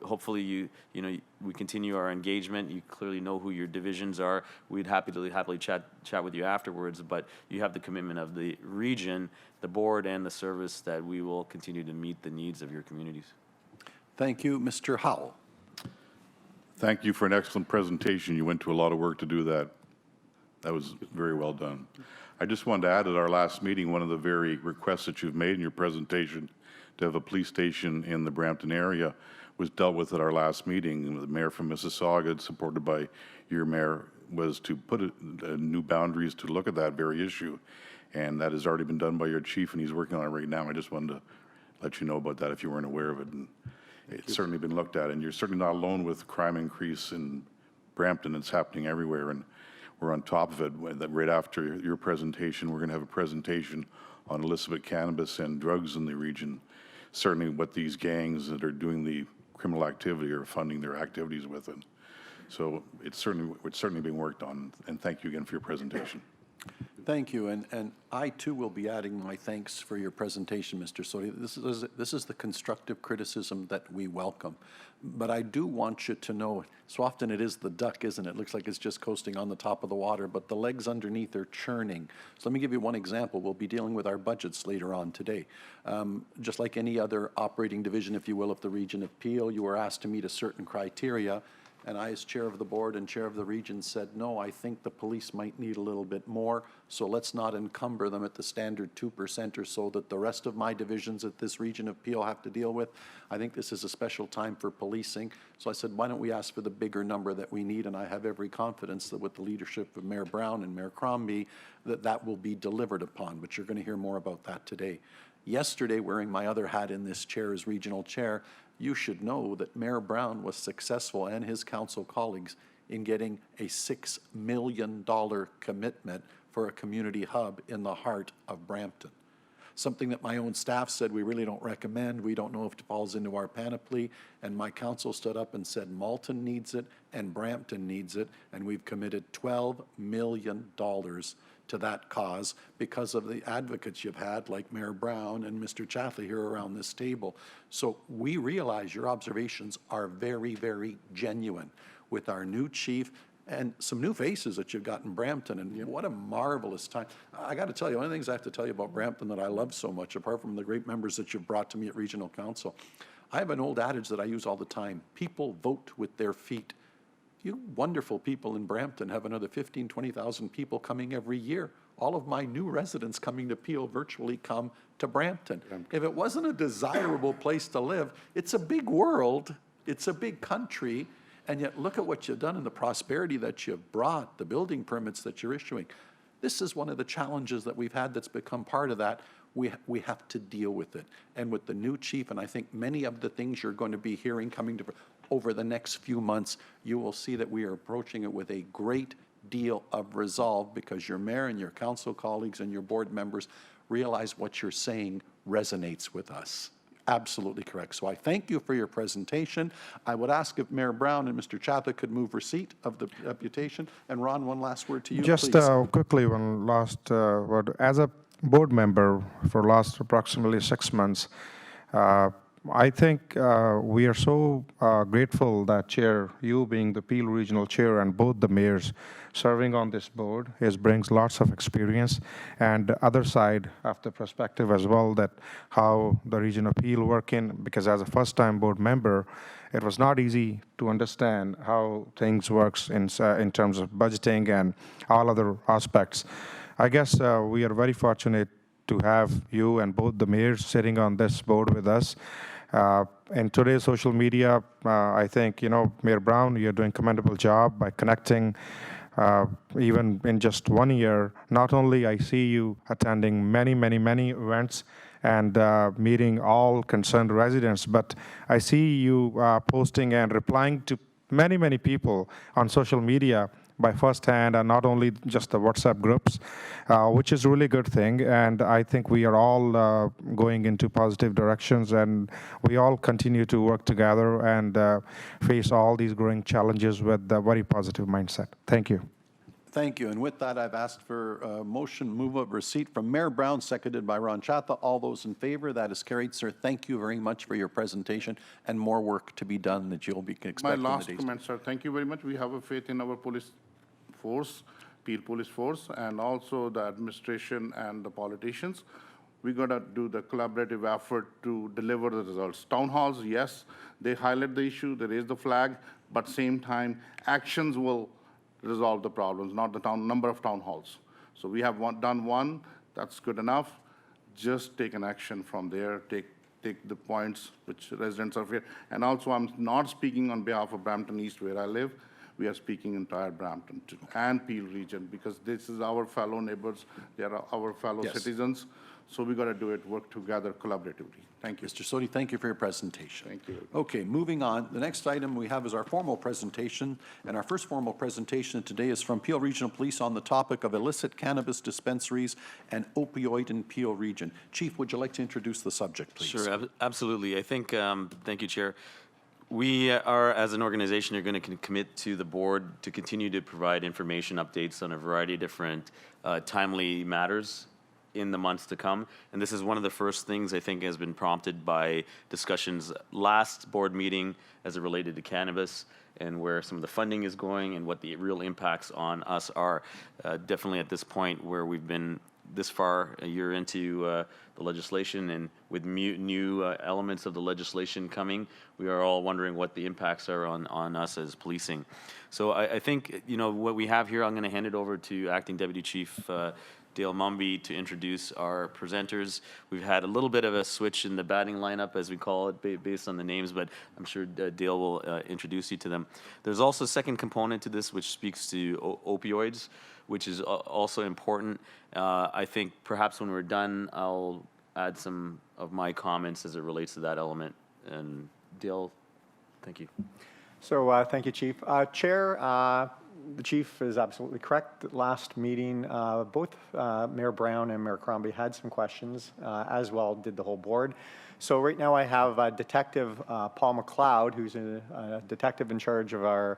S2: hopefully we continue our engagement. You clearly know who your divisions are. We'd happily chat with you afterwards, but you have the commitment of the region, the board, and the service that we will continue to meet the needs of your communities.
S1: Thank you. Mr. Howell.
S8: Thank you for an excellent presentation. You went to a lot of work to do that. That was very well done. I just wanted to add at our last meeting, one of the very requests that you've made in your presentation to have a police station in the Brampton area was dealt with at our last meeting. The mayor from Mississauga, supported by your mayor, was to put new boundaries to look at that very issue. And that has already been done by your chief, and he's working on it right now. I just wanted to let you know about that if you weren't aware of it. And it's certainly been looked at, and you're certainly not alone with crime increase in Brampton. It's happening everywhere, and we're on top of it. Right after your presentation, we're going to have a presentation on illicit cannabis and drugs in the region. Certainly what these gangs that are doing the criminal activity are funding their activities with it. So it's certainly being worked on, and thank you again for your presentation.
S1: Thank you, and I too will be adding my thanks for your presentation, Mr. Sodi. This is the constructive criticism that we welcome. But I do want you to know, so often it is the duck, isn't it? It looks like it's just coasting on the top of the water, but the legs underneath are churning. So let me give you one example. We'll be dealing with our budgets later on today. Just like any other operating division, if you will, of the region of Peel, you were asked to meet a certain criteria. And I, as chair of the board and chair of the region, said, no, I think the police might need a little bit more, so let's not encumber them at the standard 2% or so that the rest of my divisions at this region of Peel have to deal with. I think this is a special time for policing. So I said, why don't we ask for the bigger number that we need? And I have every confidence that with the leadership of Mayor Brown and Mayor Crombie, that will be delivered upon. But you're going to hear more about that today. Yesterday, wearing my other hat in this chair as regional chair, you should know that Mayor Brown was successful, and his council colleagues, in getting a $6 million commitment for a community hub in the heart of Brampton. Something that my own staff said we really don't recommend. We don't know if it falls into our panoply. And my council stood up and said Malton needs it and Brampton needs it. And we've committed $12 million to that cause because of the advocates you've had like Mayor Brown and Mr. Chaffee here around this table. So we realize your observations are very, very genuine with our new chief and some new faces that you've got in Brampton, and what a marvelous time. I got to tell you, one of the things I have to tell you about Brampton that I love so much, apart from the great members that you've brought to me at Regional Council, I have an old adage that I use all the time: people vote with their feet. You wonderful people in Brampton have another 15,000, 20,000 people coming every year. All of my new residents coming to Peel virtually come to Brampton. If it wasn't a desirable place to live, it's a big world, it's a big country, and yet look at what you've done and the prosperity that you've brought, the building permits that you're issuing. This is one of the challenges that we've had that's become part of that. We have to deal with it. And with the new chief, and I think many of the things you're going to be hearing coming to over the next few months, you will see that we are approaching it with a great deal of resolve, because your mayor and your council colleagues and your board members realize what you're saying resonates with us. Absolutely correct. So I thank you for your presentation. I would ask if Mayor Brown and Mr. Chapa could move receipt of the deputation. And Ron, one last word to you,
S4: Just
S1: please.
S4: quickly, one last word. As a board member for last approximately 6 months, I think we are so grateful that Chair, you being the Peel Regional Chair, and both the mayors serving on this board, brings lots of experience, and the other side of the perspective as well, that how the region of Peel working, because as a first-time board member, it was not easy to understand how things works in terms of budgeting and all other aspects. I guess we are very fortunate to have you and both the mayors sitting on this board with us. In today's social media, I think, Mayor Brown, you're doing a commendable job by connecting even in just 1 year, not only I see you attending many events and meeting all concerned residents, but I see you posting and replying to many people on social media by first hand, and not only just the WhatsApp groups, which is a really good thing. And I think we are all going into positive directions, and we all continue to work together and face all these growing challenges with a very positive mindset. Thank you.
S1: Thank you. And with that, I've asked for a motion move of receipt from Mayor Brown, seconded by Ron Chatha. All those in favor, that is carried. Sir, thank you very much for your presentation, and more work to be done that you'll be expecting.
S6: My last comment, sir. Thank you very much. We have a faith in our police force, Peel Police Force, and also the administration and the politicians. We got to do the collaborative effort to deliver the results. Town halls, yes, they highlight the issue, they raise the flag, but same time, actions will resolve the problems, not the number of town halls. So we have done one, that's good enough. Just take an action from there, take the points which residents are here. And also, I'm not speaking on behalf of Brampton East, where I live. We are speaking entire Brampton too, and Peel region, because this is our fellow neighbors, they are our fellow citizens. So we got to do it, work together collaboratively. Thank you.
S1: Mr. Sodi, thank you for your presentation.
S6: Thank you.
S1: Okay, moving on. The next item we have is our formal presentation, and our first formal presentation today is from Peel Regional Police on the topic of illicit cannabis dispensaries and opioid in Peel region. Chief, would you like to introduce the subject, please?
S2: Sure, absolutely. I think, thank you, Chair. We are, as an organization, are going to commit to the board to continue to provide information updates on a variety of different timely matters in the months to come. And this is one of the first things I think has been prompted by discussions last board meeting as it related to cannabis and where some of the funding is going and what the real impacts on us are. Definitely at this point where we've been this far, a year into the legislation, and with new elements of the legislation coming, we are all wondering what the impacts are on us as policing. So I think, you know, what we have here, I'm going to hand it over to Acting Deputy Chief Dale Mumby to introduce our presenters. We've had a little bit of a switch in the batting lineup, as we call it, based on the names, but I'm sure Dale will introduce you to them. There's also a second component to this, which speaks to opioids, which is also important. I think perhaps when we're done, I'll add some of my comments as it relates to that element. And Dale, thank you.
S9: So thank you, Chief. Chair, the Chief is absolutely correct. Last meeting, both Mayor Brown and Mayor Crombie had some questions, as well did the whole board. So right now I have Detective Paul McLeod, who's a detective in charge of our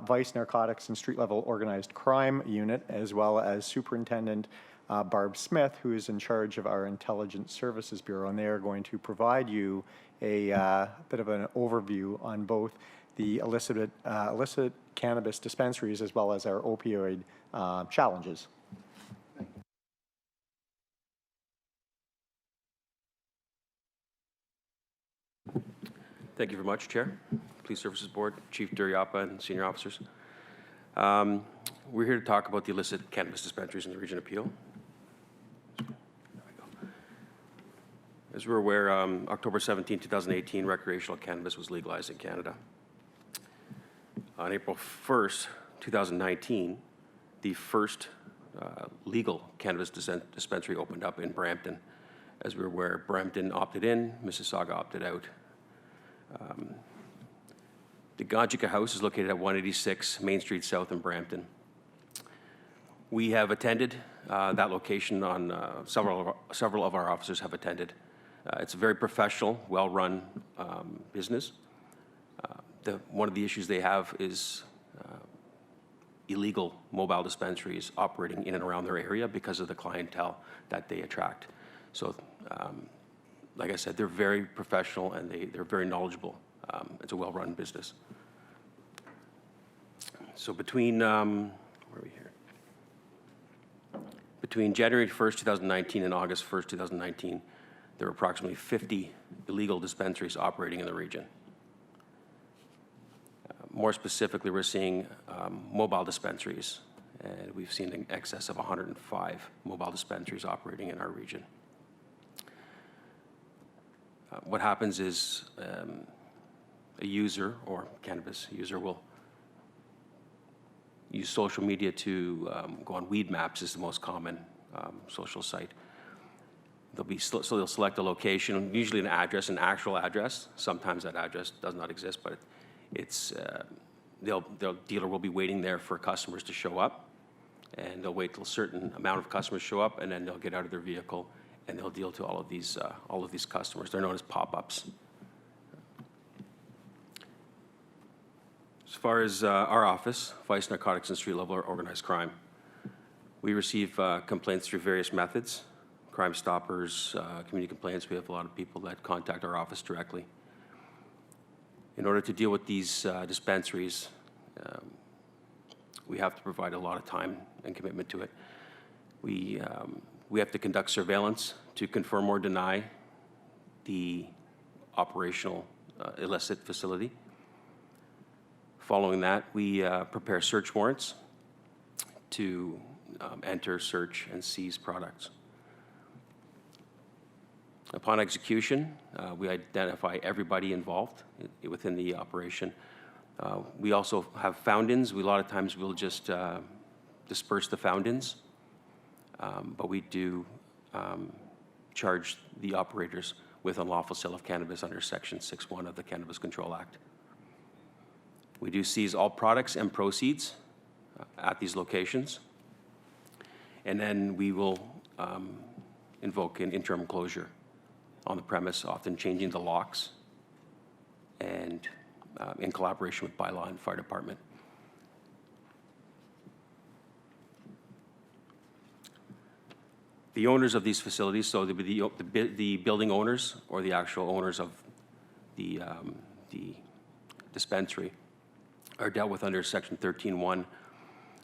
S9: Vice Narcotics and Street Level Organized Crime Unit, as well as Superintendent Barb Smith, who is in charge of our Intelligence Services Bureau, and they are going to provide you a bit of an overview on both the illicit cannabis dispensaries as well as our opioid challenges.
S10: Thank you very much, Chair, Police Services Board, Chief Duryapa, and senior officers. We're here to talk about the illicit cannabis dispensaries in the region of Peel. As we're aware, October 17, 2018, recreational cannabis was legalized in Canada. On April 1st, 2019, the first legal cannabis dispensary opened up in Brampton. As we're aware, Brampton opted in, Mississauga opted out. The Gajika House is located at 186 Main Street South in Brampton. We have attended that location on several of our officers have attended. It's a very professional, well-run business. One of the issues they have is illegal mobile dispensaries operating in and around their area because of the clientele that they attract. So, like I said, they're very professional and they're very knowledgeable. It's a well-run business. So between, where are we here? Between January 1st, 2019 and August 1st, 2019, there were approximately 50 illegal dispensaries operating in the region. More specifically, we're seeing mobile dispensaries, and we've seen in excess of 105 mobile dispensaries operating in our region. What happens is a user or cannabis user will use social media to go on Weed Maps is the most common social site. So they'll select a location, usually an address, an actual address. Sometimes that address does not exist, but it's the dealer will be waiting there for customers to show up, and they'll wait till a certain amount of customers show up, and then they'll get out of their vehicle and they'll deal to all of these customers. They're known as pop-ups. As far as our office, Vice, Narcotics, and Street-Level Organized Crime, we receive complaints through various methods. Crime Stoppers, community complaints. We have a lot of people that contact our office directly. In order to deal with these dispensaries, we have to provide a lot of time and commitment to it. We have to conduct surveillance to confirm or deny the operational illicit facility. Following that, we prepare search warrants to enter, search, and seize products. Upon execution, we identify everybody involved within the operation. We also have found-ins. A lot of times we'll just disperse the found-ins, but we do charge the operators with unlawful sale of cannabis under Section 6(1) of the Cannabis Control Act. We do seize all products and proceeds at these locations, and then we will invoke an interim closure on the premise, often changing the locks, and in collaboration with bylaw and fire department. The owners of these facilities, so the building owners or the actual owners of the dispensary, are dealt with under Section 13(1)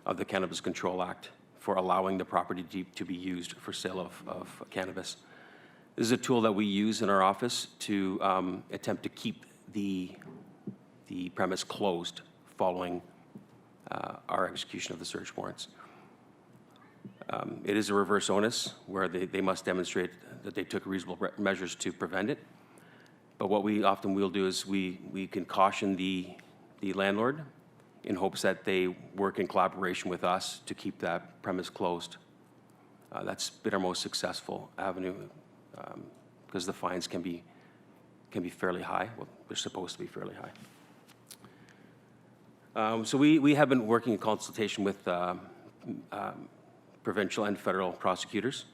S10: of the Cannabis Control Act for allowing the property to be used for sale of cannabis. This is a tool that we use in our office to attempt to keep the premise closed following our execution of the search warrants. It is a reverse onus where they must demonstrate that they took reasonable measures to prevent it. But what we often will do is we can caution the landlord in hopes that they work in collaboration with us to keep that premise closed. That's been our most successful avenue because the fines can be fairly high. Well, they're supposed to be fairly high. So we have been working in consultation with provincial and federal prosecutors.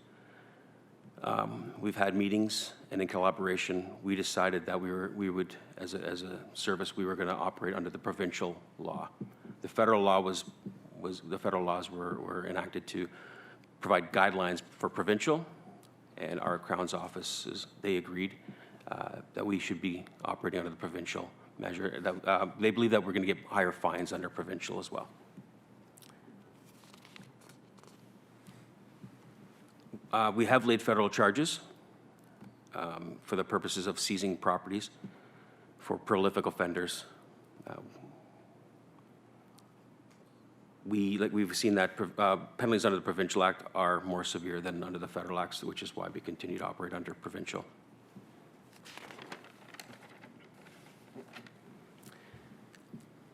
S10: We've had meetings, and in collaboration, we decided that we would, as a service, we were going to operate under the provincial law. The federal law the federal laws were enacted to provide guidelines for provincial, and our Crown's offices, they agreed that we should be operating under the provincial measure. They believe that we're going to get higher fines under provincial as well. We have laid federal charges for the purposes of seizing properties for prolific offenders. We've seen that penalties under the Provincial Act are more severe than under the Federal Acts, which is why we continue to operate under provincial.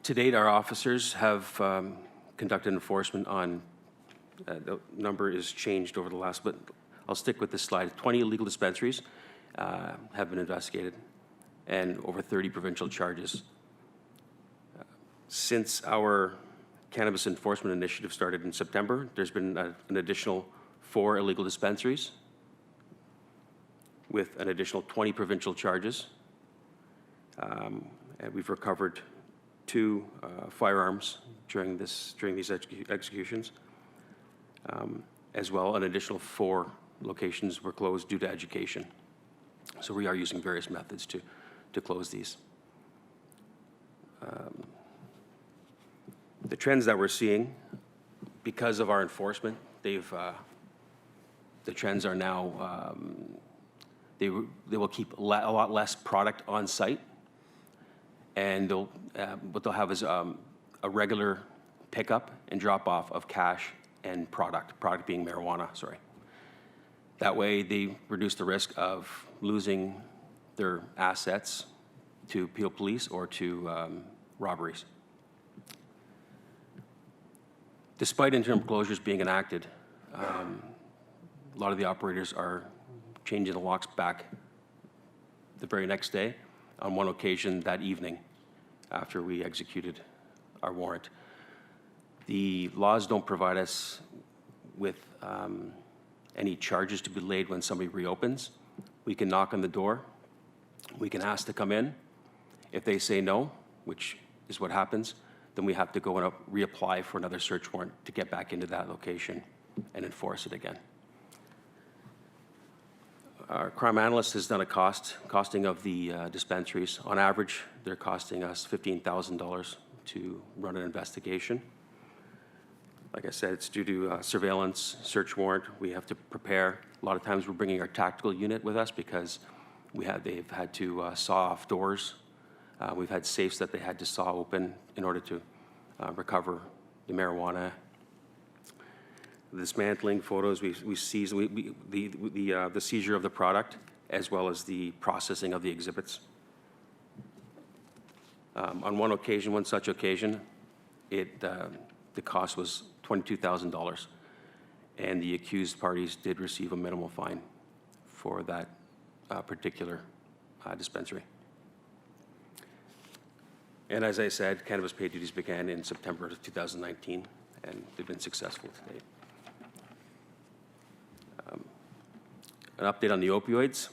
S10: To date, our officers have conducted enforcement on the number is changed over the last, but I'll stick with this slide. 20 illegal dispensaries have been investigated and over 30 provincial charges. Since our cannabis enforcement initiative started in September, there's been an additional 4 illegal dispensaries with an additional 20 provincial charges. And we've recovered 2 firearms during these executions. As well, an additional 4 locations were closed due to education. So we are using various methods to close these. The trends that we're seeing, because of our enforcement, the trends are now, they will keep a lot less product on site, and what they'll have is a regular pickup and drop off of cash and product being marijuana, sorry. That way they reduce the risk of losing their assets to Peel Police or to robberies. Despite interim closures being enacted, a lot of the operators are changing the locks back the very next day, on one occasion that evening after we executed our warrant. The laws don't provide us with any charges to be laid when somebody reopens. We can knock on the door. We can ask to come in. If they say no, which is what happens, then we have to go and reapply for another search warrant to get back into that location and enforce it again. Our crime analyst has done a costing of the dispensaries. On average, they're costing us $15,000 to run an investigation. Like I said, it's due to surveillance, search warrant. We have to prepare. A lot of times we're bringing our tactical unit with us because they've had to saw off doors. We've had safes that they had to saw open in order to recover the marijuana. The dismantling photos, we seize the seizure of the product as well as the processing of the exhibits. On one such occasion, the cost was $22,000, and the accused parties did receive a minimal fine for that particular dispensary. And as I said, cannabis pay duties began in September of 2019, and they've been successful to date. An update on the opioids.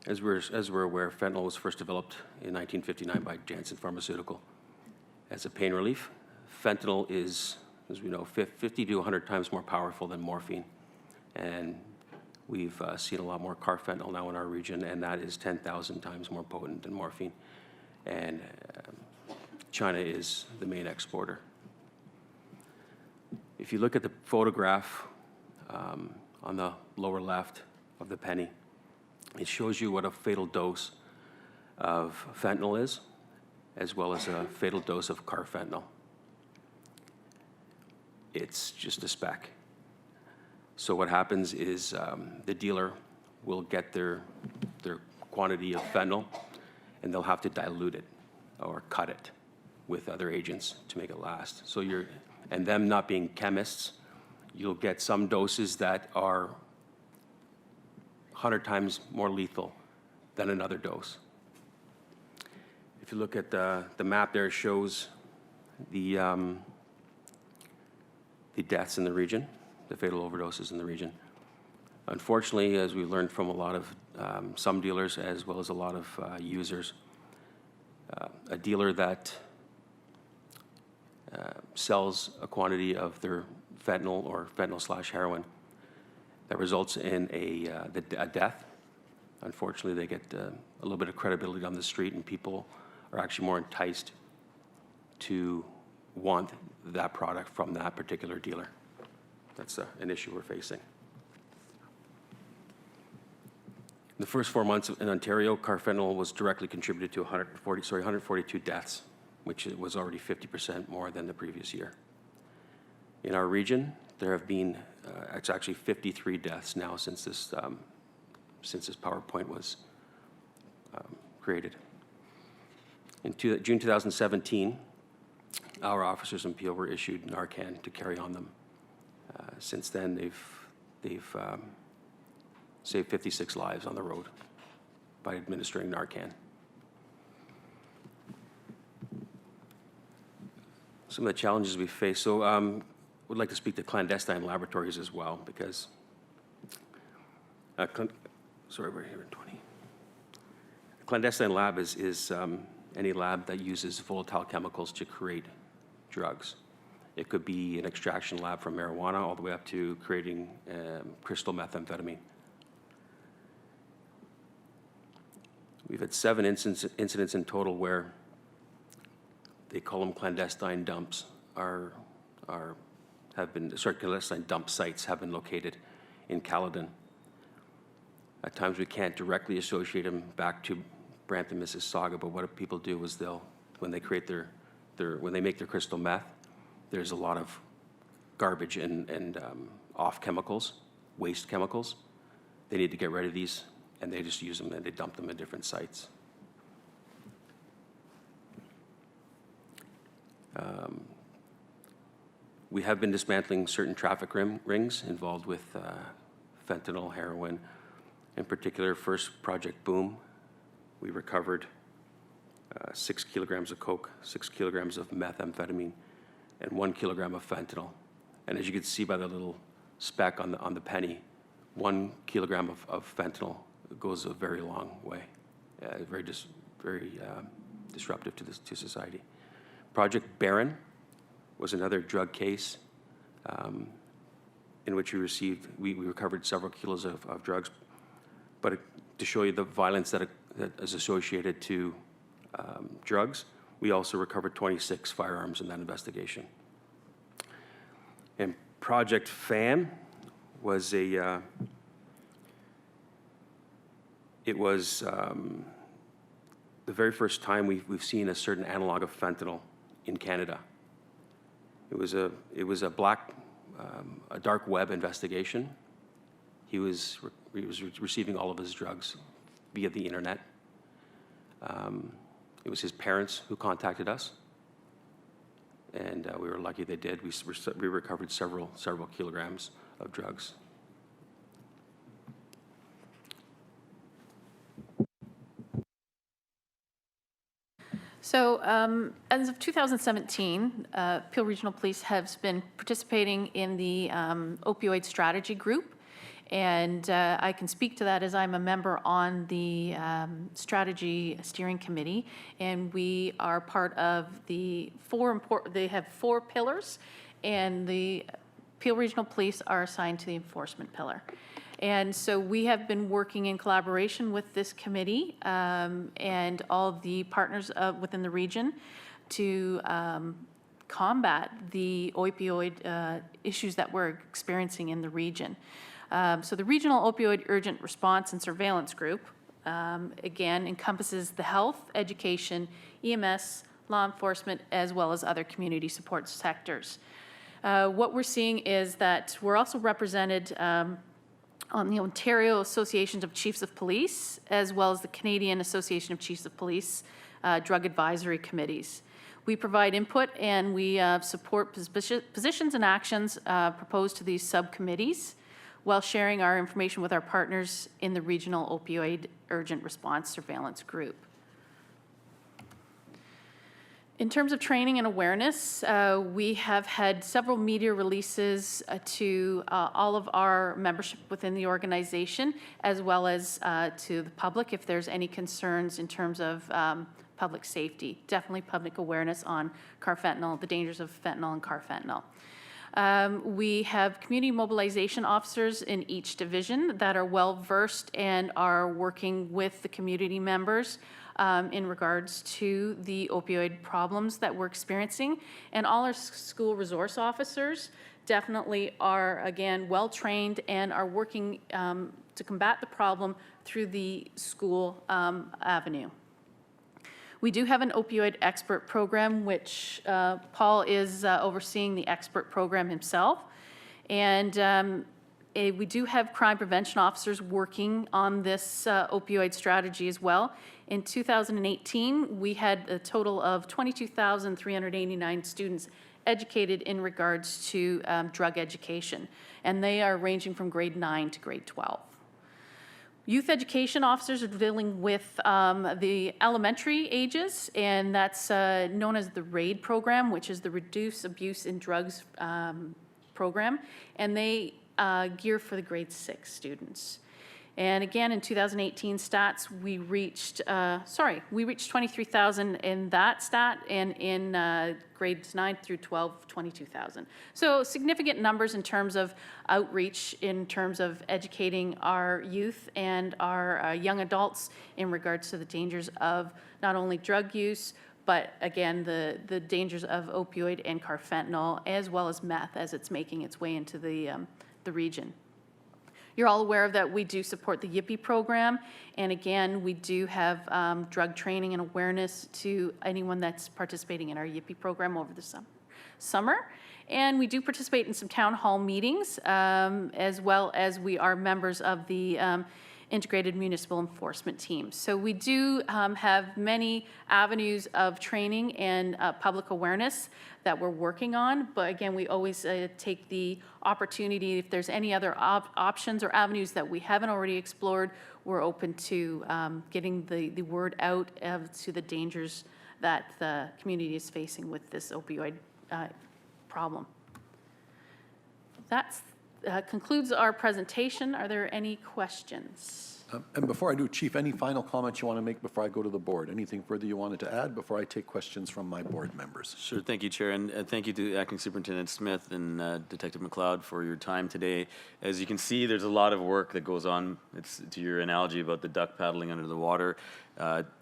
S10: As we're aware, fentanyl was first developed in 1959 by Janssen Pharmaceutical as a pain relief. Fentanyl is, as we know, 50 to 100 times more powerful than morphine. And we've seen a lot more carfentanil now in our region, and that is 10,000 times more potent than morphine. And China is the main exporter. If you look at the photograph on the lower left of the penny, it shows you what a fatal dose of fentanyl is, as well as a fatal dose of carfentanil. It's just a speck. So what happens is the dealer will get their quantity of fentanyl, and they'll have to dilute it or cut it with other agents to make it last. So and them not being chemists, you'll get some doses that are 100 times more lethal than another dose. If you look at the map there, it shows the deaths in the region, the fatal overdoses in the region. Unfortunately, as we learned from a lot of some dealers as well as a lot of users, a dealer that sells a quantity of their fentanyl or fentanyl/heroin that results in a death. Unfortunately, they get a little bit of credibility on the street, and people are actually more enticed to want that product from that particular dealer. That's an issue we're facing. In the first 4 months in Ontario, carfentanil was directly contributed to 142 deaths, which was already 50% more than the previous year. In our region, there have been, it's actually 53 deaths now since this PowerPoint was created. In June 2017, our officers in Peel were issued Narcan to carry on them. Since then, they've saved 56 lives on the road by administering Narcan. Some of the challenges we face. So would like to speak to clandestine laboratories as well, because, sorry, we're here in 20. A clandestine lab is any lab that uses volatile chemicals to create drugs. It could be an extraction lab from marijuana all the way up to creating crystal methamphetamine. We've had 7 incidents in total where they call them clandestine dumps, clandestine dump sites have been located in Caledon. At times we can't directly associate them back to Brampton, Mississauga, but what people do is when they create when they make their crystal meth, there's a lot of garbage and off chemicals, waste chemicals. They need to get rid of these, and they just use them and they dump them at different sites. We have been dismantling certain traffic rings involved with fentanyl, heroin. In particular, first Project Boom, we recovered 6 kilograms of coke, 6 kilograms of methamphetamine, and 1 kilogram of fentanyl. And as you can see by the little speck on the penny, 1 kilogram of fentanyl goes a very long way, very disruptive to society. Project Barron was another drug case in which we recovered several kilos of drugs. But to show you the violence that is associated to drugs, we also recovered 26 firearms in that investigation. And Project FAM was the very first time we've seen a certain analog of fentanyl in Canada. It was a dark web investigation. He was receiving all of his drugs via the internet. It was his parents who contacted us, and we were lucky they did. We recovered several kilograms of drugs.
S11: So as of 2017, Peel Regional Police has been participating in the opioid strategy group. And I can speak to that as I'm a member on the strategy steering committee. And we are part of the they have 4 pillars, and the Peel Regional Police are assigned to the enforcement pillar. And so we have been working in collaboration with this committee and all of the partners within the region to combat the opioid issues that we're experiencing in the region. So the Regional Opioid Urgent Response and Surveillance Group, again, encompasses the health, education, EMS, law enforcement, as well as other community support sectors. What we're seeing is that we're also represented on the Ontario Association of Chiefs of Police, as well as the Canadian Association of Chiefs of Police drug advisory committees. We provide input and we support positions and actions proposed to these subcommittees while sharing our information with our partners in the Regional Opioid Urgent Response Surveillance Group. In terms of training and awareness, we have had several media releases to all of our membership within the organization, as well as to the public if there's any concerns in terms of public safety. Definitely public awareness on carfentanil, the dangers of fentanyl and carfentanil. We have community mobilization officers in each division that are well-versed and are working with the community members in regards to the opioid problems that we're experiencing. And all our school resource officers definitely are, again, well-trained and are working to combat the problem through the school avenue. We do have an opioid expert program, which Paul is overseeing the expert program himself. And we do have crime prevention officers working on this opioid strategy as well. In 2018, we had a total of 22,389 students educated in regards to drug education, and they are ranging from grade 9 to grade 12. Youth education officers are dealing with the elementary ages, and that's known as the RAID program, which is the Reduce Abuse in Drugs program, and they gear for the grade 6 students. And again, in 2018 stats, we reached 23,000 in that stat, and in grades 9 through 12, 22,000. So significant numbers in terms of outreach, in terms of educating our youth and our young adults in regards to the dangers of not only drug use, but again, the dangers of opioid and carfentanil, as well as meth as it's making its way into the region. You're all aware of that we do support the YIPPY program, and again, we do have drug training and awareness to anyone that's participating in our YIPPY program over the summer. And we do participate in some town hall meetings, as well as we are members of the integrated municipal enforcement team. So we do have many avenues of training and public awareness that we're working on. But again, we always take the opportunity, if there's any other options or avenues that we haven't already explored, we're open to getting the word out to the dangers that the community is facing with this opioid problem. That concludes our presentation. Are there any questions?
S1: And before I do, Chief, any final comments you want to make before I go to the board? Anything further you wanted to add before I take questions from my board members?
S2: Sure, thank you, Chair, and thank you to Acting Superintendent Smith and Detective McLeod for your time today. As you can see, there's a lot of work that goes on. It's to your analogy about the duck paddling under the water.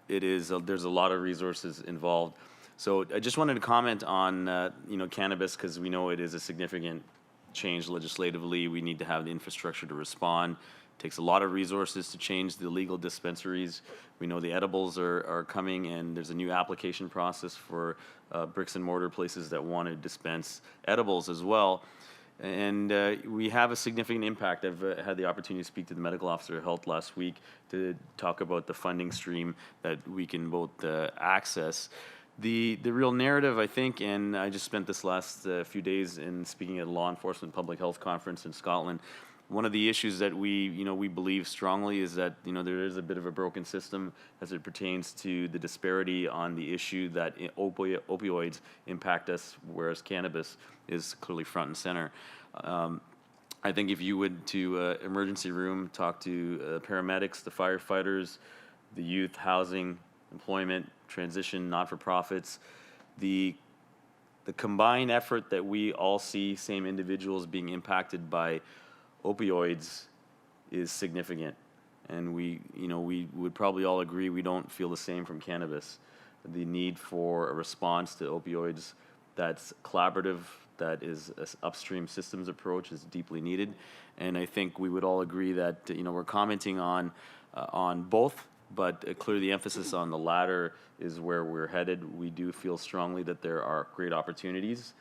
S2: There's a lot of resources involved. So I just wanted to comment on cannabis, because we know it is a significant change legislatively. We need to have the infrastructure to respond. It takes a lot of resources to change the legal dispensaries. We know the edibles are coming, and there's a new application process for bricks and mortar places that want to dispense edibles as well. And we have a significant impact. I've had the opportunity to speak to the medical officer of health last week to talk about the funding stream that we can both access. The real narrative, I think, and I just spent this last few days in speaking at a law enforcement public health conference in Scotland. One of the issues that we believe strongly is that there is a bit of a broken system as it pertains to the disparity on the issue that opioids impact us, whereas cannabis is clearly front and center. I think if you went to emergency room, talk to paramedics, the firefighters, the youth, housing, employment, transition, not-for-profits, the combined effort that we all see same individuals being impacted by opioids is significant, and we would probably all agree we don't feel the same from cannabis. The need for a response to opioids that's collaborative, that is an upstream systems approach, is deeply needed, and I think we would all agree that we're commenting on both, but clearly the emphasis on the latter is where we're headed. We do feel strongly that there are great opportunities,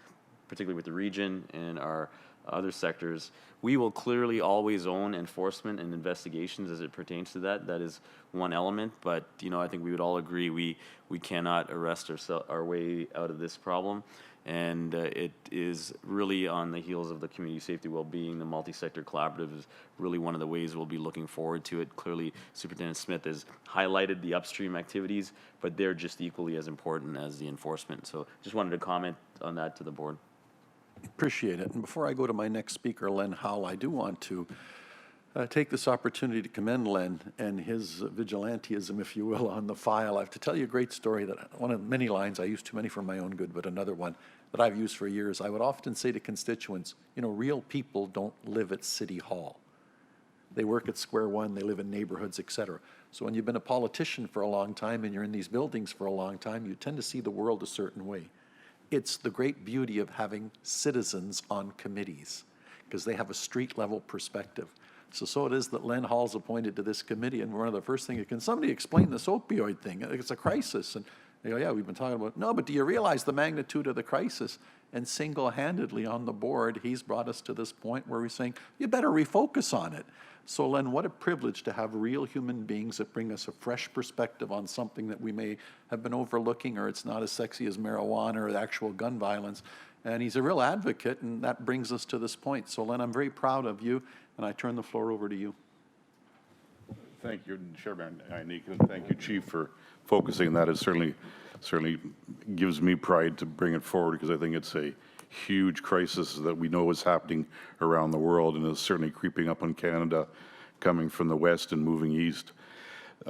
S2: particularly with the region and our other sectors. We will clearly always own enforcement and investigations as it pertains to that. That is one element, but I think we would all agree we cannot arrest our way out of this problem, and it is really on the heels of the community safety well-being. The multi-sector collaborative is really one of the ways we'll be looking forward to it. Clearly, Superintendent Smith has highlighted the upstream activities, but they're just equally as important as the enforcement. So just wanted to comment on that to the board.
S1: Appreciate it. And before I go to my next speaker, Len Howell, I do want to take this opportunity to commend Len and his vigilantism, if you will, on the file. I have to tell you a great story, that one of many lines, I use too many for my own good, but another one that I've used for years. I would often say to constituents, real people don't live at City Hall. They work at Square One, they live in neighborhoods, et cetera. So when you've been a politician for a long time and you're in these buildings for a long time, you tend to see the world a certain way. It's the great beauty of having citizens on committees, because they have a street level perspective. So it is that Len Hall's appointed to this committee, and one of the first things, can somebody explain this opioid thing? It's a crisis. And they go, yeah, we've been talking about, no, but do you realize the magnitude of the crisis? And single-handedly on the board, he's brought us to this point where we're saying, you better refocus on it. So Len, what a privilege to have real human beings that bring us a fresh perspective on something that we may have been overlooking, or it's not as sexy as marijuana or the actual gun violence. And he's a real advocate, and that brings us to this point. So Len, I'm very proud of you, and I turn the floor over to you.
S8: Thank you, Chairman Ioannidis, and thank you, Chief, for focusing on that. It certainly gives me pride to bring it forward, because I think it's a huge crisis that we know is happening around the world, and is certainly creeping up on Canada, coming from the west and moving east.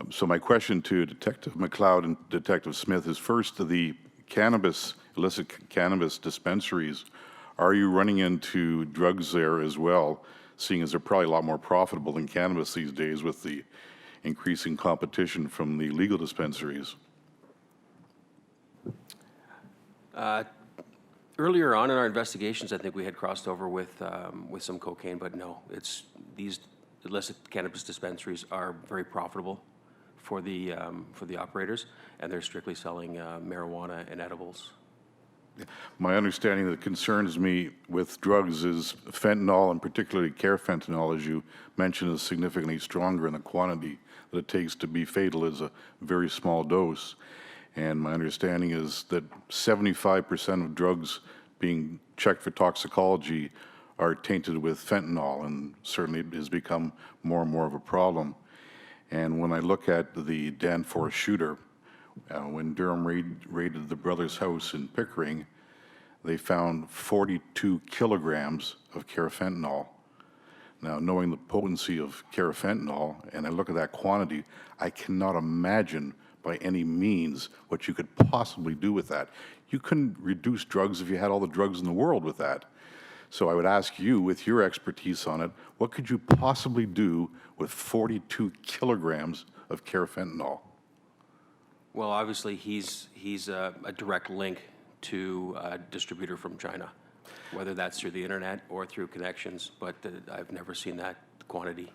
S8: So my question to Detective McLeod and Detective Smith is, first, the illicit cannabis dispensaries, are you running into drugs there as well, seeing as they're probably a lot more profitable than cannabis these days with the increasing competition from the legal dispensaries?
S10: Earlier on in our investigations, I think we had crossed over with some cocaine, but no, these illicit cannabis dispensaries are very profitable for the operators, and they're strictly selling marijuana and edibles.
S8: My understanding that concerns me with drugs is fentanyl, and particularly carfentanil, as you mentioned, is significantly stronger in the quantity that it takes to be fatal as a very small dose. And my understanding is that 75% of drugs being checked for toxicology are tainted with fentanyl, and certainly it has become more and more of a problem. And when I look at the Danforth shooter, when Durham raided the brother's house in Pickering, they found 42 kilograms of carfentanil. Now, knowing the potency of carfentanil, and I look at that quantity, I cannot imagine by any means what you could possibly do with that. You couldn't reduce drugs if you had all the drugs in the world with that. So I would ask you, with your expertise on it, what could you possibly do with 42 kilograms of carfentanil?
S10: Well, obviously, he's a direct link to a distributor from China, whether that's through the internet or through connections, but I've never seen that quantity.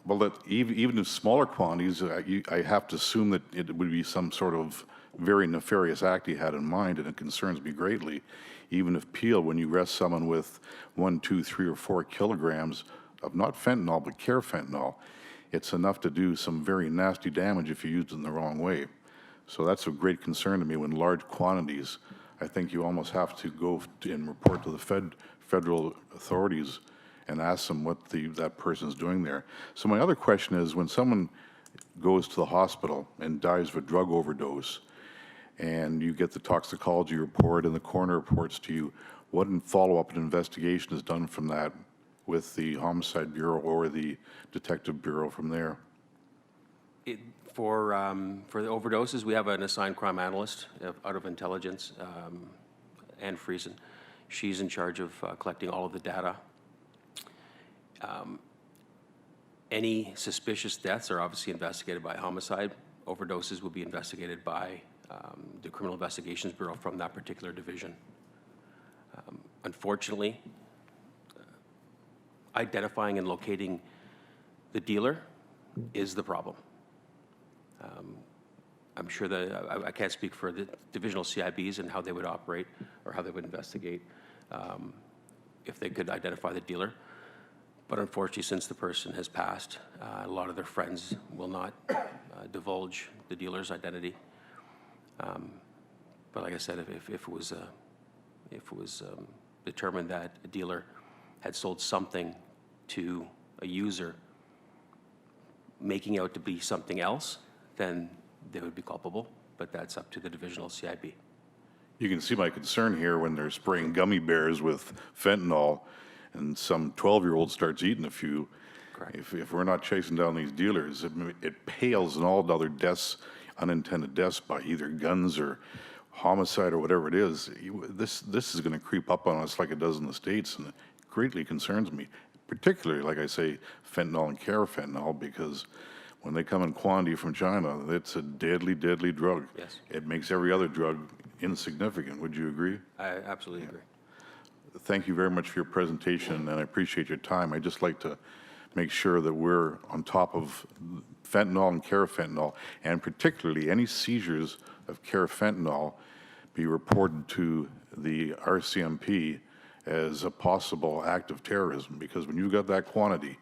S8: Well, that even in smaller quantities, I have to assume that it would be some sort of very nefarious act he had in mind, and it concerns me greatly. Even if Peel, when you arrest someone with 1, 2, 3, or 4 kilograms of not fentanyl, but carfentanil, it's enough to do some very nasty damage if you used it in the wrong way. So that's a great concern to me when large quantities. I think you almost have to go and report to the federal authorities and ask them what that person's doing there. So my other question is, when someone goes to the hospital and dies of a drug overdose, and you get the toxicology report and the coroner reports to you, what follow-up and investigation is done from that with the Homicide Bureau or the Detective Bureau from there?
S10: For the overdoses, we have an assigned crime analyst out of intelligence, Anne Friesen. She's in charge of collecting all of the data. Any suspicious deaths are obviously investigated by homicide. Overdoses will be investigated by the Criminal Investigations Bureau from that particular division. Unfortunately, identifying and locating the dealer is the problem. I'm sure that I can't speak for the divisional CIBs and how they would operate or how they would investigate if they could identify the dealer. But unfortunately, since the person has passed, a lot of their friends will not divulge the dealer's identity. But like I said, if it was determined that a dealer had sold something to a user, making out to be something else, then they would be culpable. But that's up to the divisional CIB.
S8: You can see my concern here when they're spraying gummy bears with fentanyl and some 12-year-old starts eating a few.
S10: Correct.
S8: If we're not chasing down these dealers, it pales in all the other deaths, unintended deaths by either guns or homicide or whatever it is. This is going to creep up on us like it does in the States, and it greatly concerns me, particularly, like I say, fentanyl and carfentanil, because when they come in quantity from China, it's a deadly, deadly drug.
S10: Yes.
S8: It makes every other drug insignificant. Would you agree?
S10: I absolutely agree.
S8: Thank you very much for your presentation, and I appreciate your time. I'd just like to make sure that we're on top of fentanyl and carfentanil, and particularly any seizures of carfentanil be reported to the RCMP as a possible act of terrorism, because when you've got that quantity,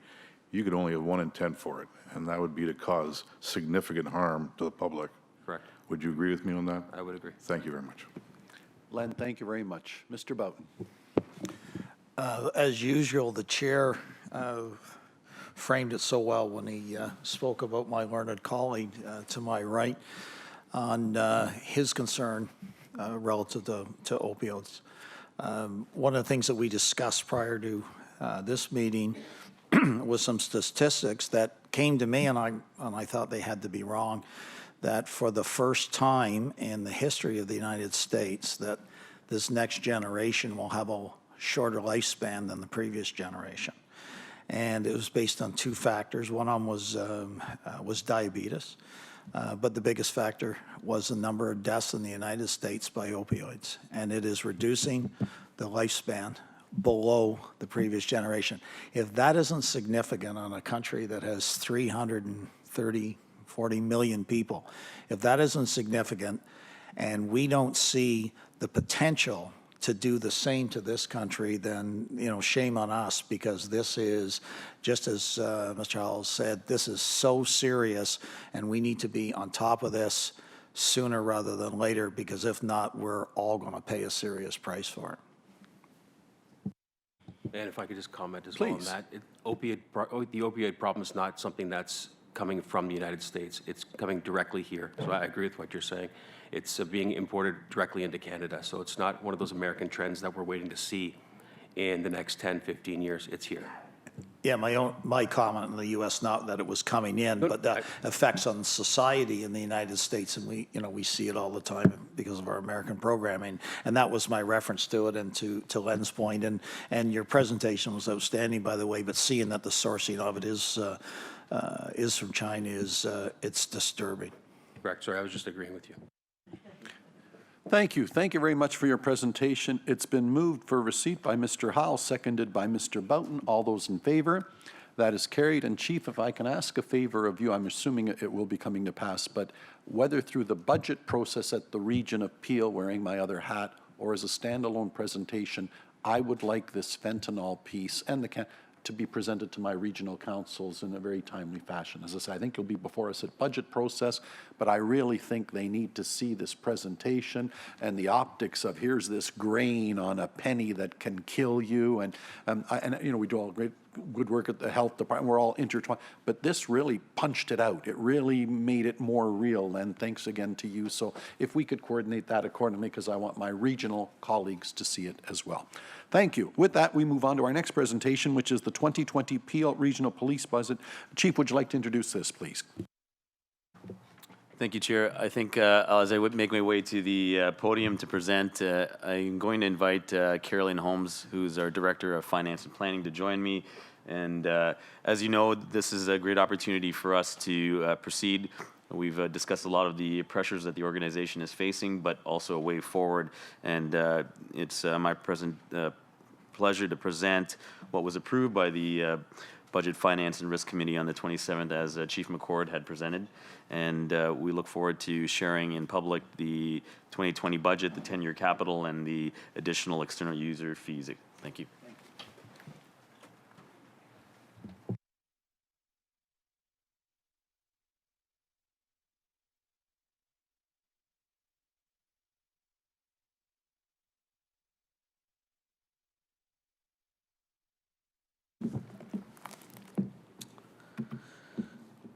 S8: you could only have one intent for it, and that would be to cause significant harm to the public.
S10: Correct.
S8: Would you agree with me on that?
S10: I would agree.
S8: Thank you very much.
S1: Len, thank you very much. Mr. Boughton.
S7: As usual, the chair framed it so well when he spoke about my learned colleague to my right on his concern relative to opioids. One of the things that we discussed prior to this meeting was some statistics that came to me, and I thought they had to be wrong, that for the first time in the history of the United States, that this next generation will have a shorter lifespan than the previous generation. And it was based on two factors. One of them was diabetes, but the biggest factor was the number of deaths in the United States by opioids. And it is reducing the lifespan below the previous generation. If that isn't significant on a country that has 40 million people, if that isn't significant, and we don't see the potential to do the same to this country, then, you know, shame on us, because this is, just as Mr. Howell said, this is so serious, and we need to be on top of this sooner rather than later, because if not, we're all going to pay a serious price for it.
S10: And if I could just comment as well on
S1: Please.
S10: that. The opioid problem is not something that's coming from the United States. It's coming directly here. So I agree with what you're saying. It's being imported directly into Canada. So it's not one of those American trends that we're waiting to see in the next 10, 15 years. It's here.
S7: Yeah, my comment in the U.S., not that it was coming in, but the effects on society in the United States, and we see it all the time because of our American programming, and that was my reference to it and to Len's point, and your presentation was outstanding, by the way, but seeing that the sourcing of it is from China it's disturbing.
S10: Correct. Sorry, I was just agreeing with you.
S1: Thank you. Thank you very much for your presentation. It's been moved for receipt by Mr. Howell, seconded by Mr. Boughton. All those in favor? That is carried. And Chief, if I can ask a favor of you, I'm assuming it will be coming to pass, but whether through the budget process at the region of Peel, wearing my other hat, or as a standalone presentation, I would like this fentanyl piece and to be presented to my regional councils in a very timely fashion. As I say, I think you'll be before us at budget process, but I really think they need to see this presentation and the optics of here's this grain on a penny that can kill you. And you know, we do all good work at the health department. We're all intertwined, but this really punched it out. It really made it more real. And thanks again to you. So if we could coordinate that accordingly, because I want my regional colleagues to see it as well. Thank you. With that, we move on to our next presentation, which is the 2020 Peel Regional Police Budget. Chief, would you like to introduce this, please?
S2: Thank you, Chair. I think as I would make my way to the podium to present, I'm going to invite Carolyn Holmes, who's our Director of Finance and Planning, to join me. And as you know, this is a great opportunity for us to proceed. We've discussed a lot of the pressures that the organization is facing, but also a way forward. And it's my pleasure to present what was approved by the Budget, Finance, and Risk Committee on the 27th, as Chief McCord had presented. And we look forward to sharing in public the 2020 budget, the 10-year capital, and the additional external user fees. Thank you.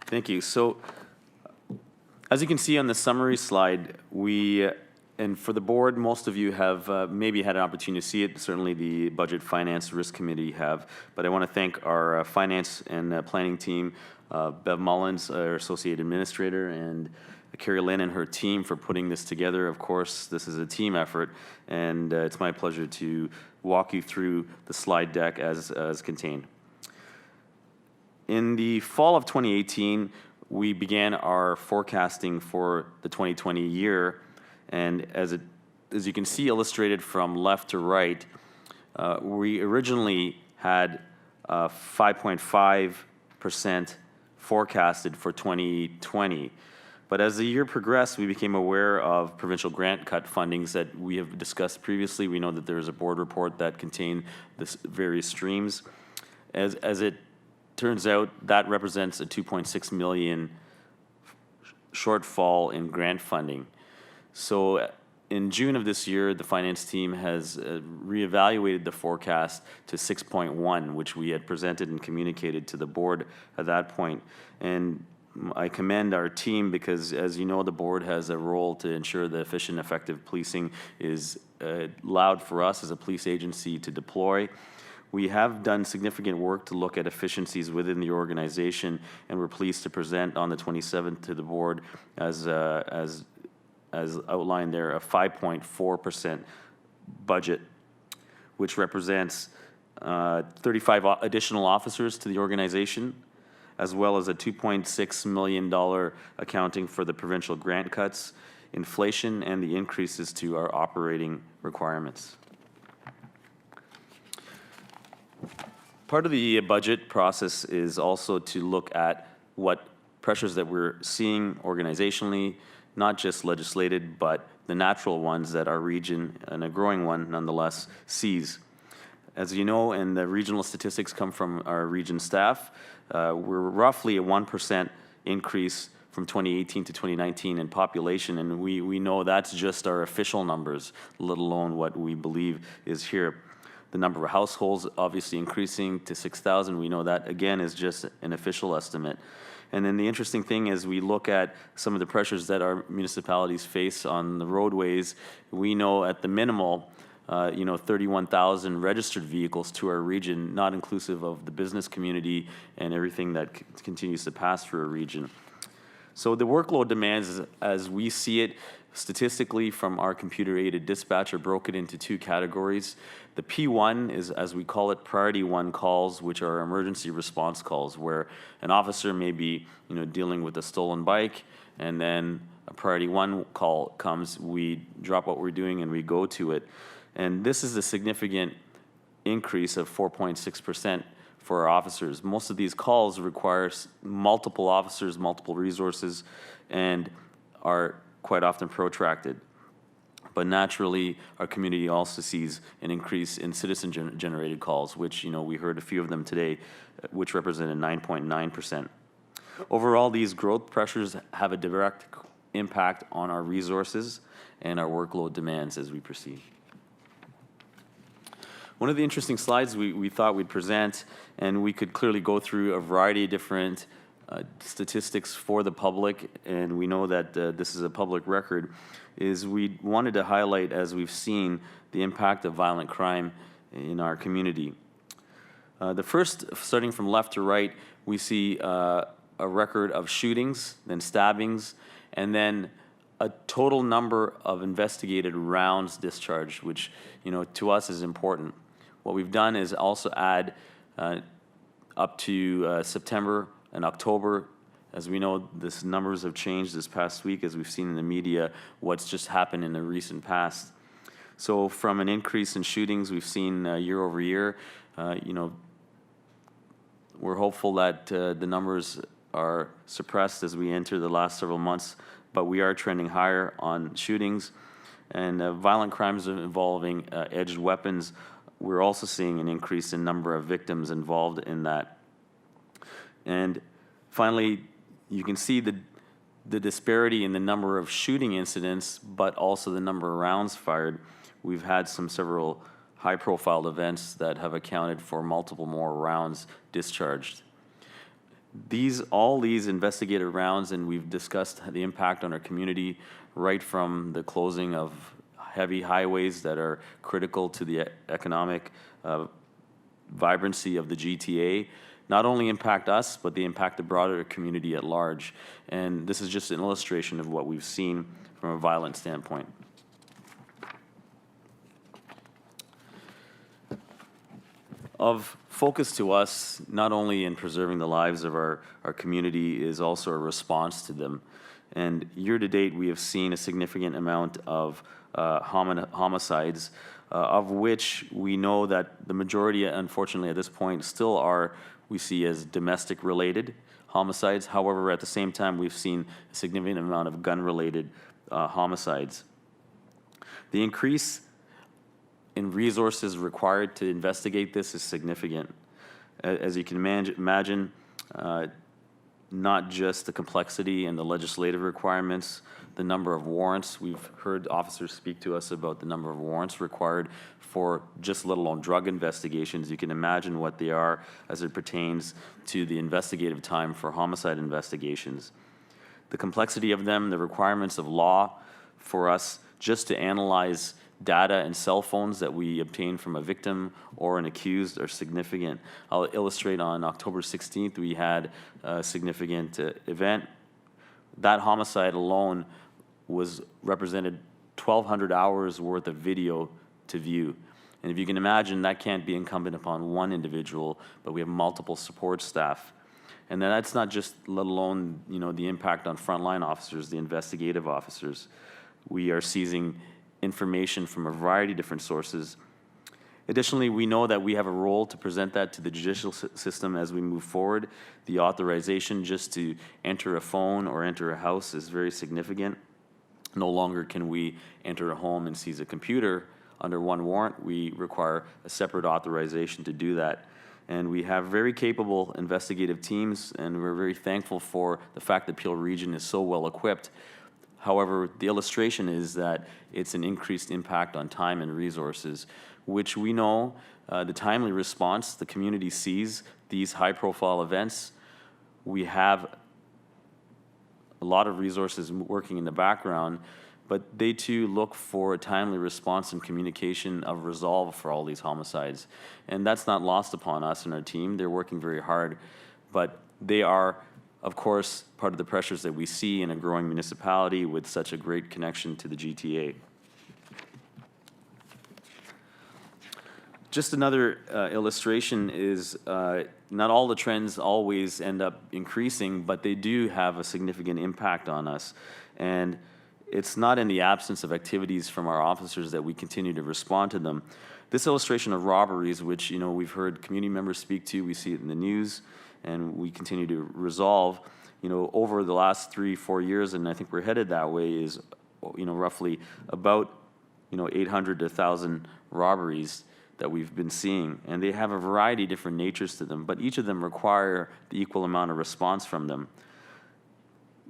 S2: Thank you. So, as you can see on the summary slide, and for the board, most of you have maybe had an opportunity to see it. Certainly the Budget, Finance, Risk Committee have. But I want to thank our Finance and Planning team, Bev Mullins, our Associate Administrator, and Carrie Lynn and her team for putting this together. Of course, this is a team effort, and it's my pleasure to walk you through the slide deck as contained. In the fall of 2018, we began our forecasting for the 2020 year, and as you can see illustrated from left to right, we originally had 5.5% forecasted for 2020. But as the year progressed, we became aware of provincial grant cut fundings that we have discussed previously. We know that there is a board report that contained this various streams. As it turns out, that represents a $2.6 million shortfall in grant funding. So in June of this year, the finance team has reevaluated the forecast to 6.1, which we had presented and communicated to the board at that point. And I commend our team because, as you know, the board has a role to ensure that efficient, effective policing is allowed for us as a police agency to deploy. We have done significant work to look at efficiencies within the organization, and we're pleased to present on the 27th to the board as outlined there, a 5.4% budget, which represents 35 additional officers to the organization, as well as a $2.6 million accounting for the provincial grant cuts, inflation, and the increases to our operating requirements. Part of the budget process is also to look at what pressures that we're seeing organizationally, not just legislated, but the natural ones that our region, and a growing one nonetheless, sees. As you know, and the regional statistics come from our region staff, we're roughly a 1% increase from 2018 to 2019 in population, and we know that's just our official numbers, let alone what we believe is here. The number of households obviously increasing to 6,000. We know that, again, is just an official estimate. And then the interesting thing is we look at some of the pressures that our municipalities face on the roadways. We know at the minimal, 31,000 registered vehicles to our region, not inclusive of the business community and everything that continues to pass through our region. So the workload demands, as we see it statistically from our computer-aided dispatch, are broken into two categories. The P1 is, as we call it, priority one calls, which are emergency response calls, where an officer may be, dealing with a stolen bike, and then a priority one call comes. We drop what we're doing and we go to it. And this is a significant increase of 4.6% for our officers. Most of these calls require multiple officers, multiple resources, and are quite often protracted. But naturally, our community also sees an increase in citizen-generated calls, which, we heard a few of them today, which represented 9.9%. Overall, these growth pressures have a direct impact on our resources and our workload demands as we proceed. One of the interesting slides we thought we'd present, and we could clearly go through a variety of different statistics for the public, and we know that this is a public record, is we wanted to highlight, as we've seen, the impact of violent crime in our community. The first, starting from left to right, we see a record of shootings, then stabbings, and then a total number of investigated rounds discharged, which, to us is important. What we've done is also add up to September and October. As we know, these numbers have changed this past week, as we've seen in the media, what's just happened in the recent past. So from an increase in shootings we've seen year over year, we're hopeful that the numbers are suppressed as we enter the last several months, but we are trending higher on shootings. And violent crimes involving edged weapons, we're also seeing an increase in number of victims involved in that. And finally, you can see the disparity in the number of shooting incidents, but also the number of rounds fired. We've had several high-profile events that have accounted for multiple more rounds discharged. All these investigated rounds, and we've discussed the impact on our community, right from the closing of heavy highways that are critical to the economic vibrancy of the GTA, not only impact us, but they impact the broader community at large. And this is just an illustration of what we've seen from a violent standpoint. Of focus to us, not only in preserving the lives of our community, is also a response to them. And year to date, we have seen a significant amount of homicides, of which we know that the majority, unfortunately, at this point, still are, we see as domestic related homicides. However, at the same time, we've seen a significant amount of gun related homicides. The increase in resources required to investigate this is significant. As you can imagine, not just the complexity and the legislative requirements, the number of warrants. We've heard officers speak to us about the number of warrants required for just let alone drug investigations. You can imagine what they are as it pertains to the investigative time for homicide investigations. The complexity of them, the requirements of law for us just to analyze data and cell phones that we obtain from a victim or an accused are significant. I'll illustrate on October 16th, we had a significant event. That homicide alone represented 1,200 hours worth of video to view. And if you can imagine, that can't be incumbent upon one individual, but we have multiple support staff. And then that's not just, let alone, the impact on frontline officers, the investigative officers. We are seizing information from a variety of different sources. Additionally, we know that we have a role to present that to the judicial system as we move forward. The authorization just to enter a phone or enter a house is very significant. No longer can we enter a home and seize a computer under one warrant. We require a separate authorization to do that. And we have very capable investigative teams, and we're very thankful for the fact that Peel Region is so well equipped. However, the illustration is that it's an increased impact on time and resources, which we know the timely response, the community sees these high-profile events. We have a lot of resources working in the background, but they too look for a timely response and communication of resolve for all these homicides. And that's not lost upon us and our team. They're working very hard, but they are, of course, part of the pressures that we see in a growing municipality with such a great connection to the GTA. Just another illustration is not all the trends always end up increasing, but they do have a significant impact on us. And it's not in the absence of activities from our officers that we continue to respond to them. This illustration of robberies, which we've heard community members speak to, we see it in the news, and we continue to resolve, over the last 3-4 years, and I think we're headed that way, is roughly about 800 to 1,000 robberies that we've been seeing, and they have a variety of different natures to them, but each of them require the equal amount of response from them.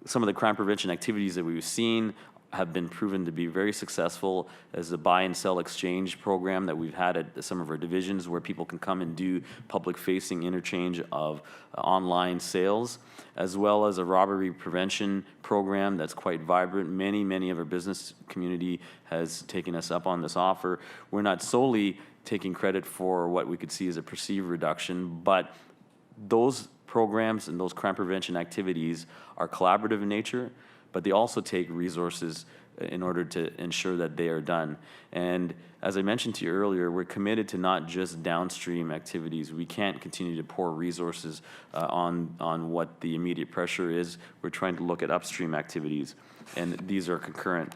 S2: Some of the crime prevention activities that we've seen have been proven to be very successful, as the buy and sell exchange program that we've had at some of our divisions, where people can come and do public-facing interchange of online sales, as well as a robbery prevention program that's quite vibrant. Many of our business community has taken us up on this offer. We're not solely taking credit for what we could see as a perceived reduction, but those programs and those crime prevention activities are collaborative in nature, but they also take resources in order to ensure that they are done. And as I mentioned to you earlier, we're committed to not just downstream activities. We can't continue to pour resources on what the immediate pressure is. We're trying to look at upstream activities, and these are concurrent.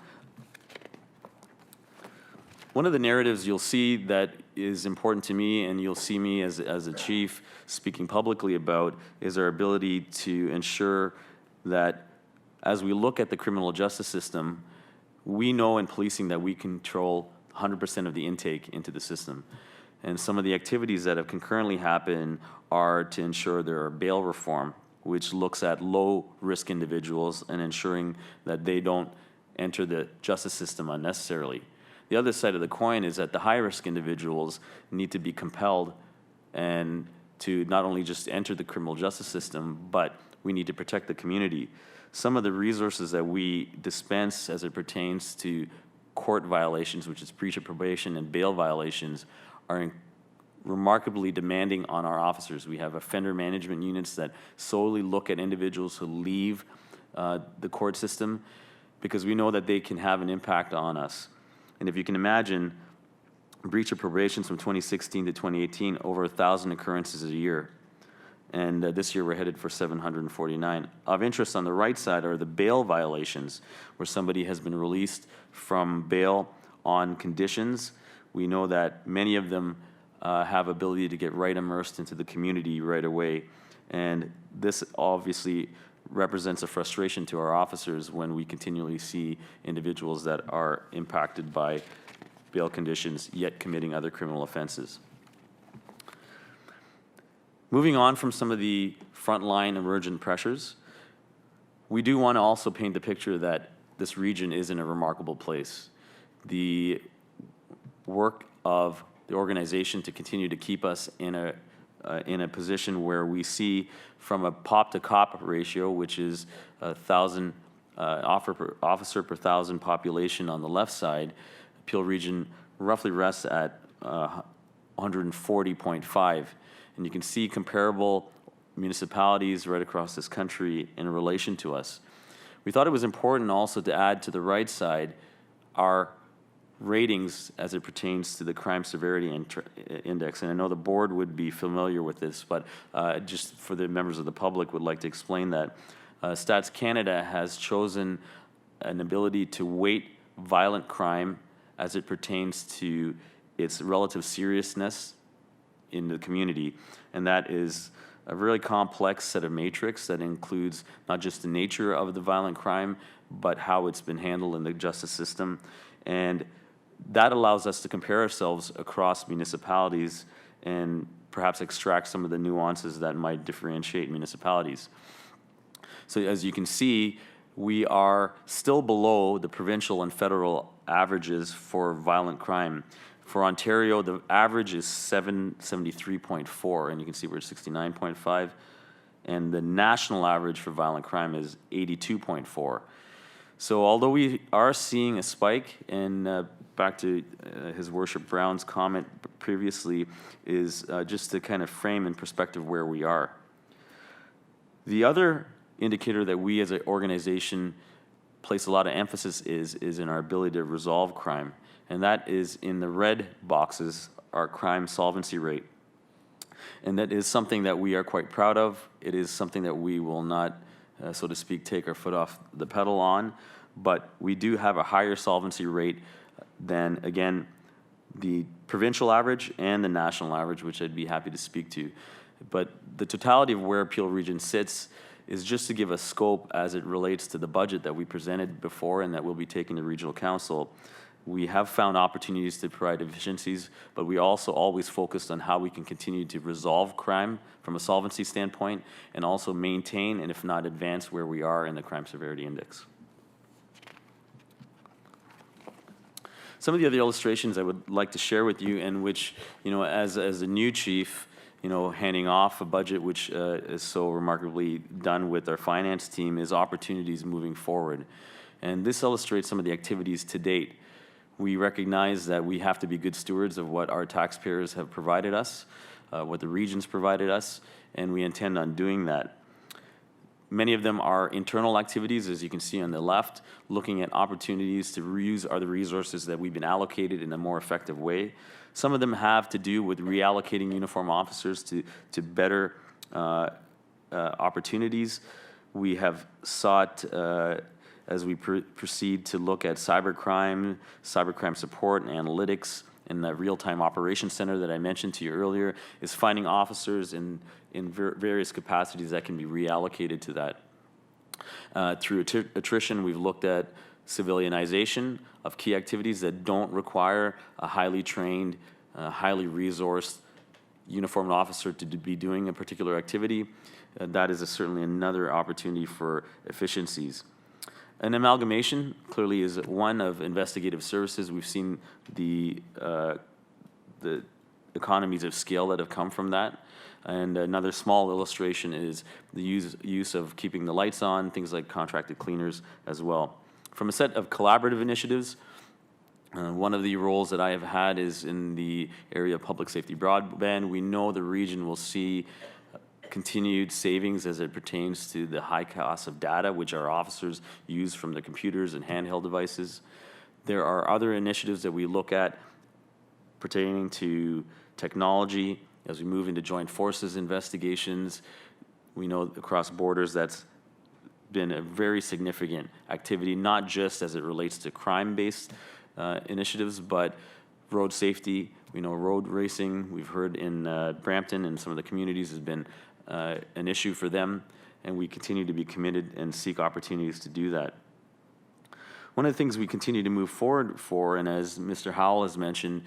S2: One of the narratives you'll see that is important to me, and you'll see me as a chief speaking publicly about, is our ability to ensure that as we look at the criminal justice system, we know in policing that we control 100% of the intake into the system. And some of the activities that have concurrently happened are to ensure there are bail reform, which looks at low-risk individuals and ensuring that they don't enter the justice system unnecessarily. The other side of the coin is that the high-risk individuals need to be compelled and to not only just enter the criminal justice system, but we need to protect the community. Some of the resources that we dispense as it pertains to court violations, which is breach of probation and bail violations, are remarkably demanding on our officers. We have offender management units that solely look at individuals who leave the court system, because we know that they can have an impact on us. And if you can imagine, breach of probation from 2016 to 2018, over 1,000 occurrences a year. And this year we're headed for 749. Of interest on the right side are the bail violations, where somebody has been released from bail on conditions. We know that many of them have ability to get right immersed into the community right away. And this obviously represents a frustration to our officers when we continually see individuals that are impacted by bail conditions yet committing other criminal offenses. Moving on from some of the frontline emergent pressures, we do want to also paint the picture that this region is in a remarkable place. The work of the organization to continue to keep us in a position where we see from a POP to COP ratio, which is 1,000 officer per 1,000 population on the left side, Peel Region roughly rests at 140.5. And you can see comparable municipalities right across this country in relation to us. We thought it was important also to add to the right side our ratings as it pertains to the crime severity index. And I know the board would be familiar with this, but just for the members of the public would like to explain that. Stats Canada has chosen an ability to weight violent crime as it pertains to its relative seriousness in the community, and that is a really complex set of matrix that includes not just the nature of the violent crime, but how it's been handled in the justice system. And that allows us to compare ourselves across municipalities and perhaps extract some of the nuances that might differentiate municipalities. So as you can see, we are still below the provincial and federal averages for violent crime. For Ontario, the average is 773.4, and you can see we're at 69.5. And the national average for violent crime is 82.4. So although we are seeing a spike, and back to His Worship Brown's comment previously, is just to kind of frame in perspective where we are. The other indicator that we as an organization place a lot of emphasis is in our ability to resolve crime. And that is in the red boxes, our crime solvency rate. And that is something that we are quite proud of. It is something that we will not, so to speak, take our foot off the pedal on. But we do have a higher solvency rate than, again, the provincial average and the national average, which I'd be happy to speak to. But the totality of where Peel Region sits is just to give a scope as it relates to the budget that we presented before and that we'll be taking to Regional Council. We have found opportunities to provide efficiencies, but we also always focused on how we can continue to resolve crime from a solvency standpoint and also maintain, and if not advance, where we are in the Crime Severity Index. Some of the other illustrations I would like to share with you, and which, as a new chief, handing off a budget which is so remarkably done with our finance team, is opportunities moving forward. And this illustrates some of the activities to date. We recognize that we have to be good stewards of what our taxpayers have provided us, what the regions provided us, and we intend on doing that. Many of them are internal activities, as you can see on the left, looking at opportunities to reuse the resources that we've been allocated in a more effective way. Some of them have to do with reallocating uniform officers to better opportunities. We have sought, as we proceed to look at cybercrime support and analytics, and the real-time operations center that I mentioned to you earlier is finding officers in various capacities that can be reallocated to that. Through attrition, we've looked at civilianization of key activities that don't require a highly trained, highly resourced uniformed officer to be doing a particular activity. That is certainly another opportunity for efficiencies. An amalgamation clearly is one of investigative services. We've seen the economies of scale that have come from that. And another small illustration is the use of keeping the lights on, things like contracted cleaners as well. From a set of collaborative initiatives, one of the roles that I have had is in the area of public safety broadband. We know the region will see continued savings as it pertains to the high cost of data, which our officers use from their computers and handheld devices. There are other initiatives that we look at pertaining to technology as we move into joint forces investigations. We know across borders that's been a very significant activity, not just as it relates to crime-based initiatives, but road safety. We know road racing, we've heard in Brampton and some of the communities has been an issue for them, and we continue to be committed and seek opportunities to do that. One of the things we continue to move forward for, and as Mr. Howell has mentioned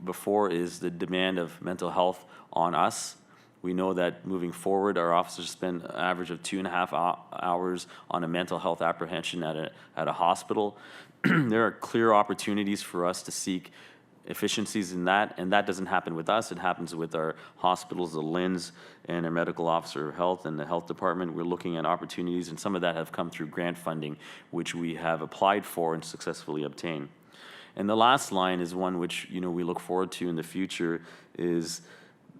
S2: before, is the demand of mental health on us. We know that moving forward, our officers spend an average of 2.5 hours on a mental health apprehension at a hospital. There are clear opportunities for us to seek efficiencies in that, and that doesn't happen with us. It happens with our hospitals, the LHINs, and our medical officer of health and the health department. We're looking at opportunities, and some of that have come through grant funding, which we have applied for and successfully obtained. And the last line is one which we look forward to in the future, is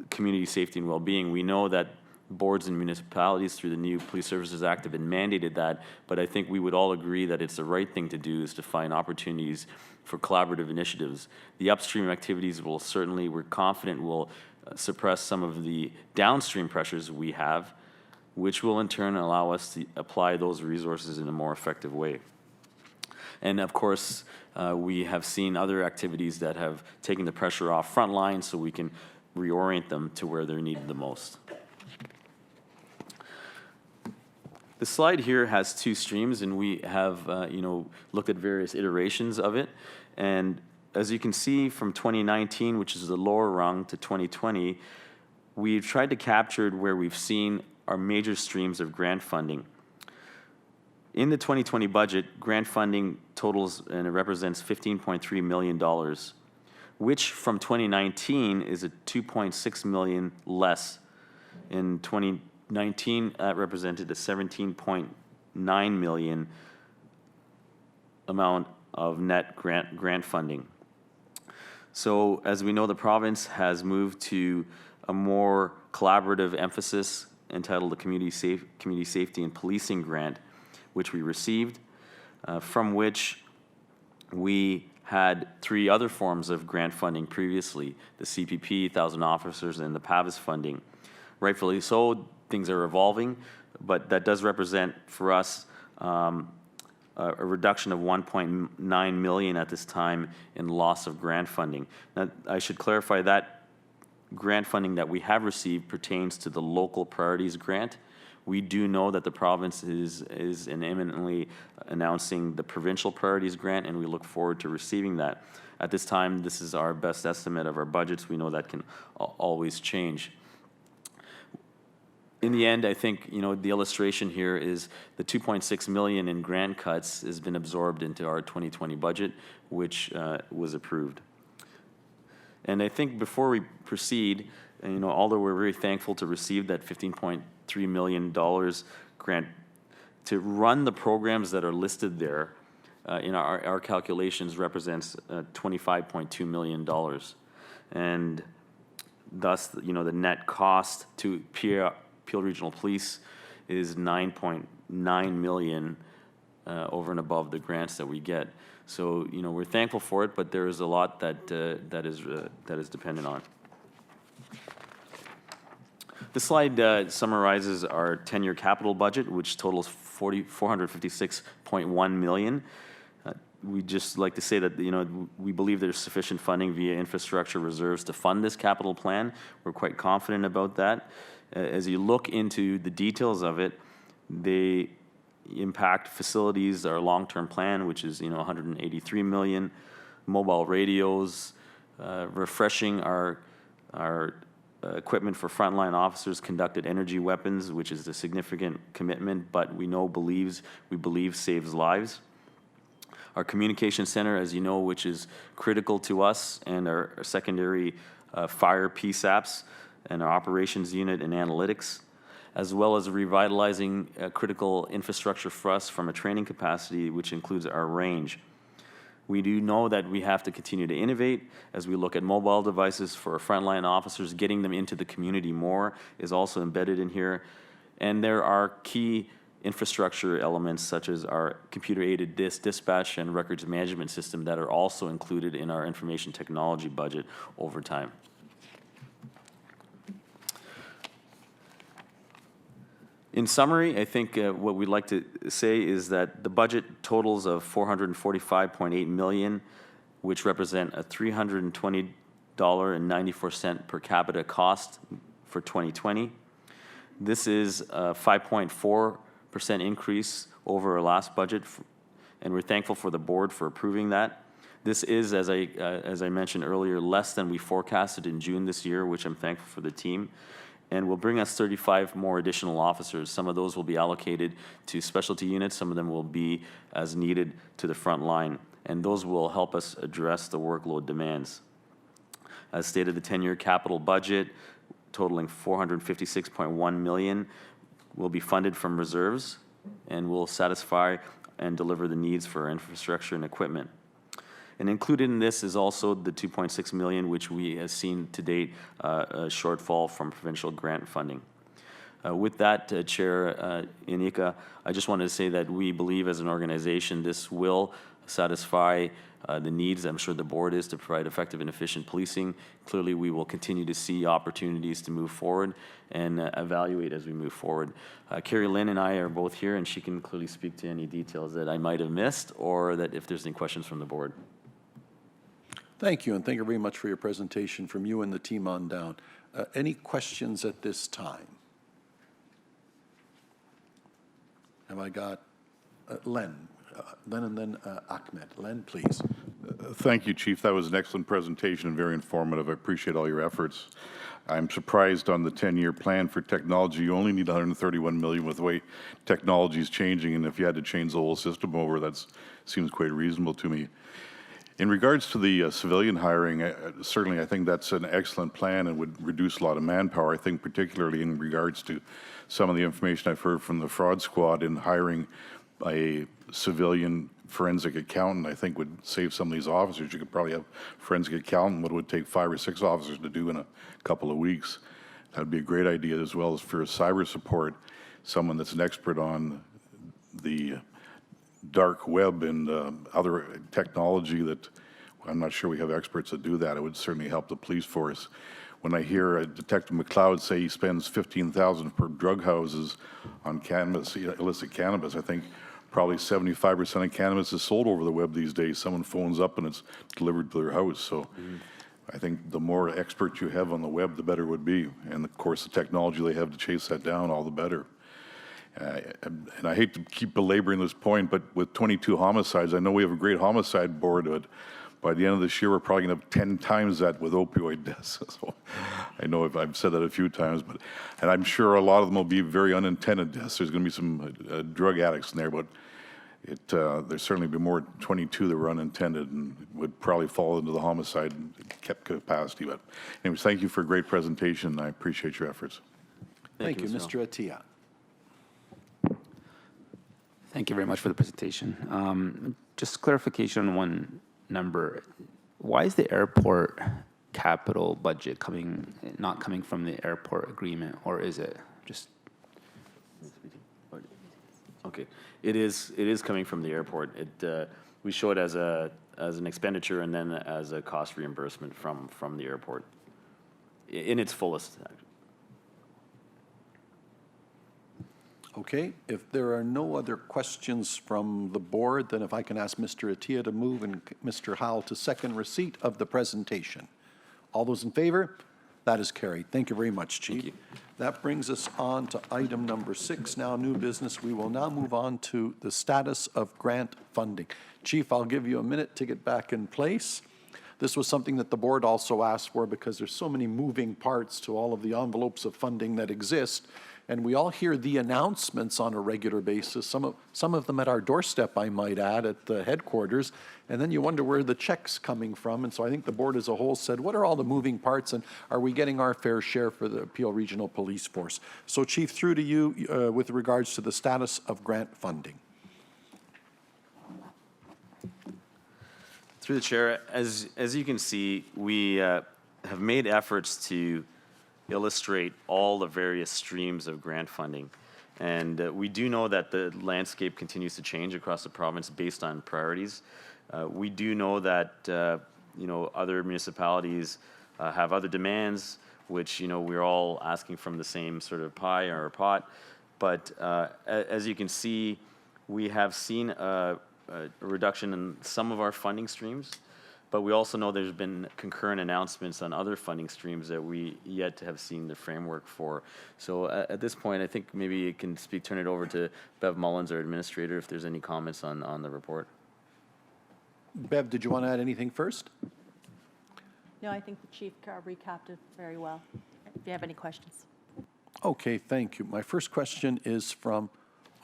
S2: community safety and well-being. We know that boards and municipalities through the new Police Services Act have been mandated that, but I think we would all agree that it's the right thing to do is to find opportunities for collaborative initiatives. The upstream activities will certainly, we're confident, will suppress some of the downstream pressures we have, which will in turn allow us to apply those resources in a more effective way. And of course, we have seen other activities that have taken the pressure off frontline so we can reorient them to where they're needed the most. The slide here has two streams, and we have, looked at various iterations of it. And as you can see from 2019, which is the lower rung, to 2020, we've tried to capture where we've seen our major streams of grant funding. In the 2020 budget, grant funding totals, and it represents $15.3 million, which from 2019 is a $2.6 million less. In 2019, that represented a $17.9 million amount of net grant funding. So as we know, the province has moved to a more collaborative emphasis entitled the Community Safety and Policing Grant, which we received, from which we had three other forms of grant funding previously, the CPP, 1,000 officers, and the PAVIS funding. Rightfully so, things are evolving, but that does represent for us a reduction of $1.9 million at this time in loss of grant funding. Now, I should clarify that grant funding that we have received pertains to the local priorities grant. We do know that the province is imminently announcing the provincial priorities grant, and we look forward to receiving that. At this time, this is our best estimate of our budgets. We know that can always change. In the end, I think, the illustration here is the $2.6 million in grant cuts has been absorbed into our 2020 budget, which was approved. And I think before we proceed, although we're very thankful to receive that $15.3 million grant to run the programs that are listed there, in our calculations represents $25.2 million. And thus, the net cost to Peel Regional Police is $9.9 million over and above the grants that we get. So, we're thankful for it, but there is a lot that is dependent on. This slide summarizes our 10-year capital budget, which totals $456.1 million. We'd just like to say that, we believe there's sufficient funding via infrastructure reserves to fund this capital plan. We're quite confident about that. As you look into the details of it, they impact facilities, our long-term plan, which is, $183 million, mobile radios, refreshing our equipment for frontline officers, conducted energy weapons, which is a significant commitment, but we believe saves lives. Our communication center, as you know, which is critical to us, and our secondary fire PSAPs, and our operations unit and analytics, as well as revitalizing critical infrastructure for us from a training capacity, which includes our range. We do know that we have to continue to innovate as we look at mobile devices for our frontline officers. Getting them into the community more is also embedded in here. And there are key infrastructure elements such as our computer-aided dispatch and records management system that are also included in our information technology budget over time. In summary, I think what we'd like to say is that the budget totals of $445.8 million, which represent a $320.94 per capita cost for 2020. This is a 5.4% increase over our last budget, and we're thankful for the board for approving that. This is, as I mentioned earlier, less than we forecasted in June this year, which I'm thankful for the team. And will bring us 35 more additional officers. Some of those will be allocated to specialty units. Some of them will be as needed to the front line. And those will help us address the workload demands. As stated, the 10-year capital budget, totaling $456.1 million, will be funded from reserves and will satisfy and deliver the needs for our infrastructure and equipment. And included in this is also the $2.6 million, which we have seen to date a shortfall from provincial grant funding. With that, Chair Inika, I just wanted to say that we believe as an organization this will satisfy the needs, I'm sure the board is, to provide effective and efficient policing. Clearly, we will continue to see opportunities to move forward and evaluate as we move forward. Carrie Lynn and I are both here, and she can clearly speak to any details that I might have missed, or that if there's any questions from the board.
S1: Thank you, and thank you very much for your presentation from you and the team on down. Any questions at this time? have I got Len? Len and then Ahmed. Len, please.
S8: Thank you, Chief. That was an excellent presentation and very informative. I appreciate all your efforts. I'm surprised on the 10-year plan for technology. You only need 131 million with the way technology is changing, and if you had to change the whole system over, that seems quite reasonable to me. In regards to the civilian hiring, certainly I think that's an excellent plan and would reduce a lot of manpower. I think particularly in regards to some of the information I've heard from the fraud squad in hiring a civilian forensic accountant, I think would save some of these officers. You could probably have forensic accountant what it would take 5 or 6 officers to do in a couple of weeks. That would be a great idea, as well as for cyber support, someone that's an expert on the dark web and other technology that I'm not sure we have experts that do that. It would certainly help the police force. When I hear Detective McLeod say he spends $15,000 per drug houses on cannabis, illicit cannabis, I think probably 75% of cannabis is sold over the web these days. Someone phones up and it's delivered to their house. So I think the more experts you have on the web, the better it would be. And of course, the technology they have to chase that down, all the better. And I hate to keep belaboring this point, but with 22 homicides, I know we have a great homicide board, but by the end of this year, we're probably going to have 10 times that with opioid deaths. So I know I've said that a few times, and I'm sure a lot of them will be very unintended deaths. There's going to be some drug addicts in there, but there's certainly be more 22 that were unintended and would probably fall into the homicide capacity. But anyways, thank you for a great presentation. I appreciate your efforts.
S1: Thank you, Mr. Attia.
S12: Thank you very much for the presentation. Just clarification on one number. Why is the airport capital budget not coming from the airport agreement, or is it just?
S2: Okay, it is coming from the airport. We show it as an expenditure and then as a cost reimbursement from the airport in its fullest.
S1: Okay, if there are no other questions from the board, then if I can ask Mr. Attia to move and Mr. Howell to second receipt of the presentation. All those in favor? That is carried. Thank you very much, Chief.
S2: Thank you.
S1: That brings us on to item number 6, now new business. We will now move on to the status of grant funding. Chief, I'll give you a minute to get back in place. This was something that the board also asked for because there's so many moving parts to all of the envelopes of funding that exist. And we all hear the announcements on a regular basis, some of them at our doorstep, I might add, at the headquarters, and then you wonder where the check's coming from. And so I think the board as a whole said, what are all the moving parts, and are we getting our fair share for the Peel Regional Police Force? So Chief, through to you with regards to the status of grant funding.
S2: Through the chair, as you can see, we have made efforts to illustrate all the various streams of grant funding. And we do know that the landscape continues to change across the province based on priorities. We do know that other municipalities have other demands, which we're all asking from the same sort of pie or pot. But as you can see, we have seen a reduction in some of our funding streams. But we also know there's been concurrent announcements on other funding streams that we yet to have seen the framework for. So at this point, I think maybe you can turn it over to Bev Mullins, our administrator, if there's any comments on the report.
S1: Bev, did you want to add anything first?
S13: No, I think the chief recapped it very well. If you have any questions.
S1: Okay, thank you. My first question is from,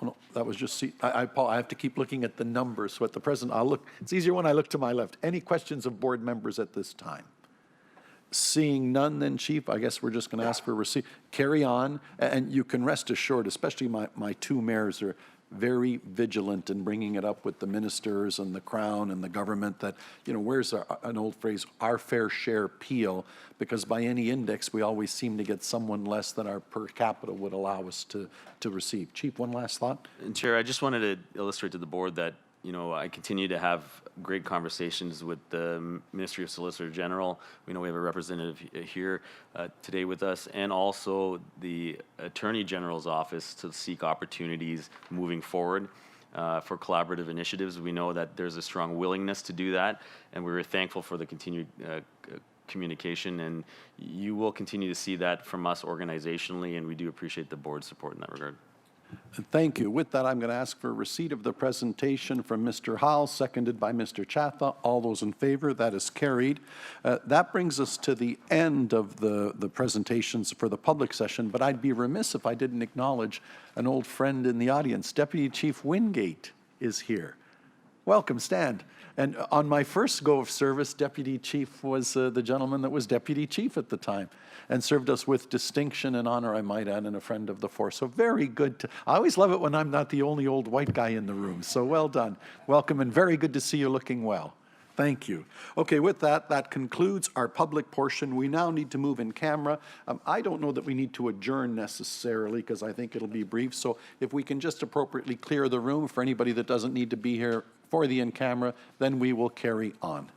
S1: oh no, that was just, I have to keep looking at the numbers. So at the present, it's easier when I look to my left. Any questions of board members at this time? Seeing none, then, Chief, I guess we're just going to ask for a receipt. Carry on, and you can rest assured, especially my two mayors are very vigilant in bringing it up with the ministers and the Crown and the government that, where's an old phrase, our fair share Peel, because by any index, we always seem to get someone less than our per capita would allow us to receive. Chief, one last thought?
S2: And Chair, I just wanted to illustrate to the board that, I continue to have great conversations with the Ministry of Solicitor General. We know we have a representative here today with us, and also the Attorney General's office to seek opportunities moving forward for collaborative initiatives. We know that there's a strong willingness to do that, and we're thankful for the continued communication, and you will continue to see that from us organizationally, and we do appreciate the board's support in that regard.
S1: Thank you. With that, I'm going to ask for receipt of the presentation from Mr. Howell, seconded by Mr. Chatha. All those in favor, that is carried. That brings us to the end of the presentations for the public session, but I'd be remiss if I didn't acknowledge an old friend in the audience. Deputy Chief Wingate is here. Welcome, stand. And on my first go of service, Deputy Chief was the gentleman that was Deputy Chief at the time and served us with distinction and honor, I might add, and a friend of the force. So very good. I always love it when I'm not the only old white guy in the room. So well done. Welcome, and very good to see you looking well. Thank you. Okay, with that, that concludes our public portion. We now need to move in camera. I don't know that we need to adjourn necessarily because I think it'll be brief. So if we can just appropriately clear the room for anybody that doesn't need to be here for the in camera, then we will carry on.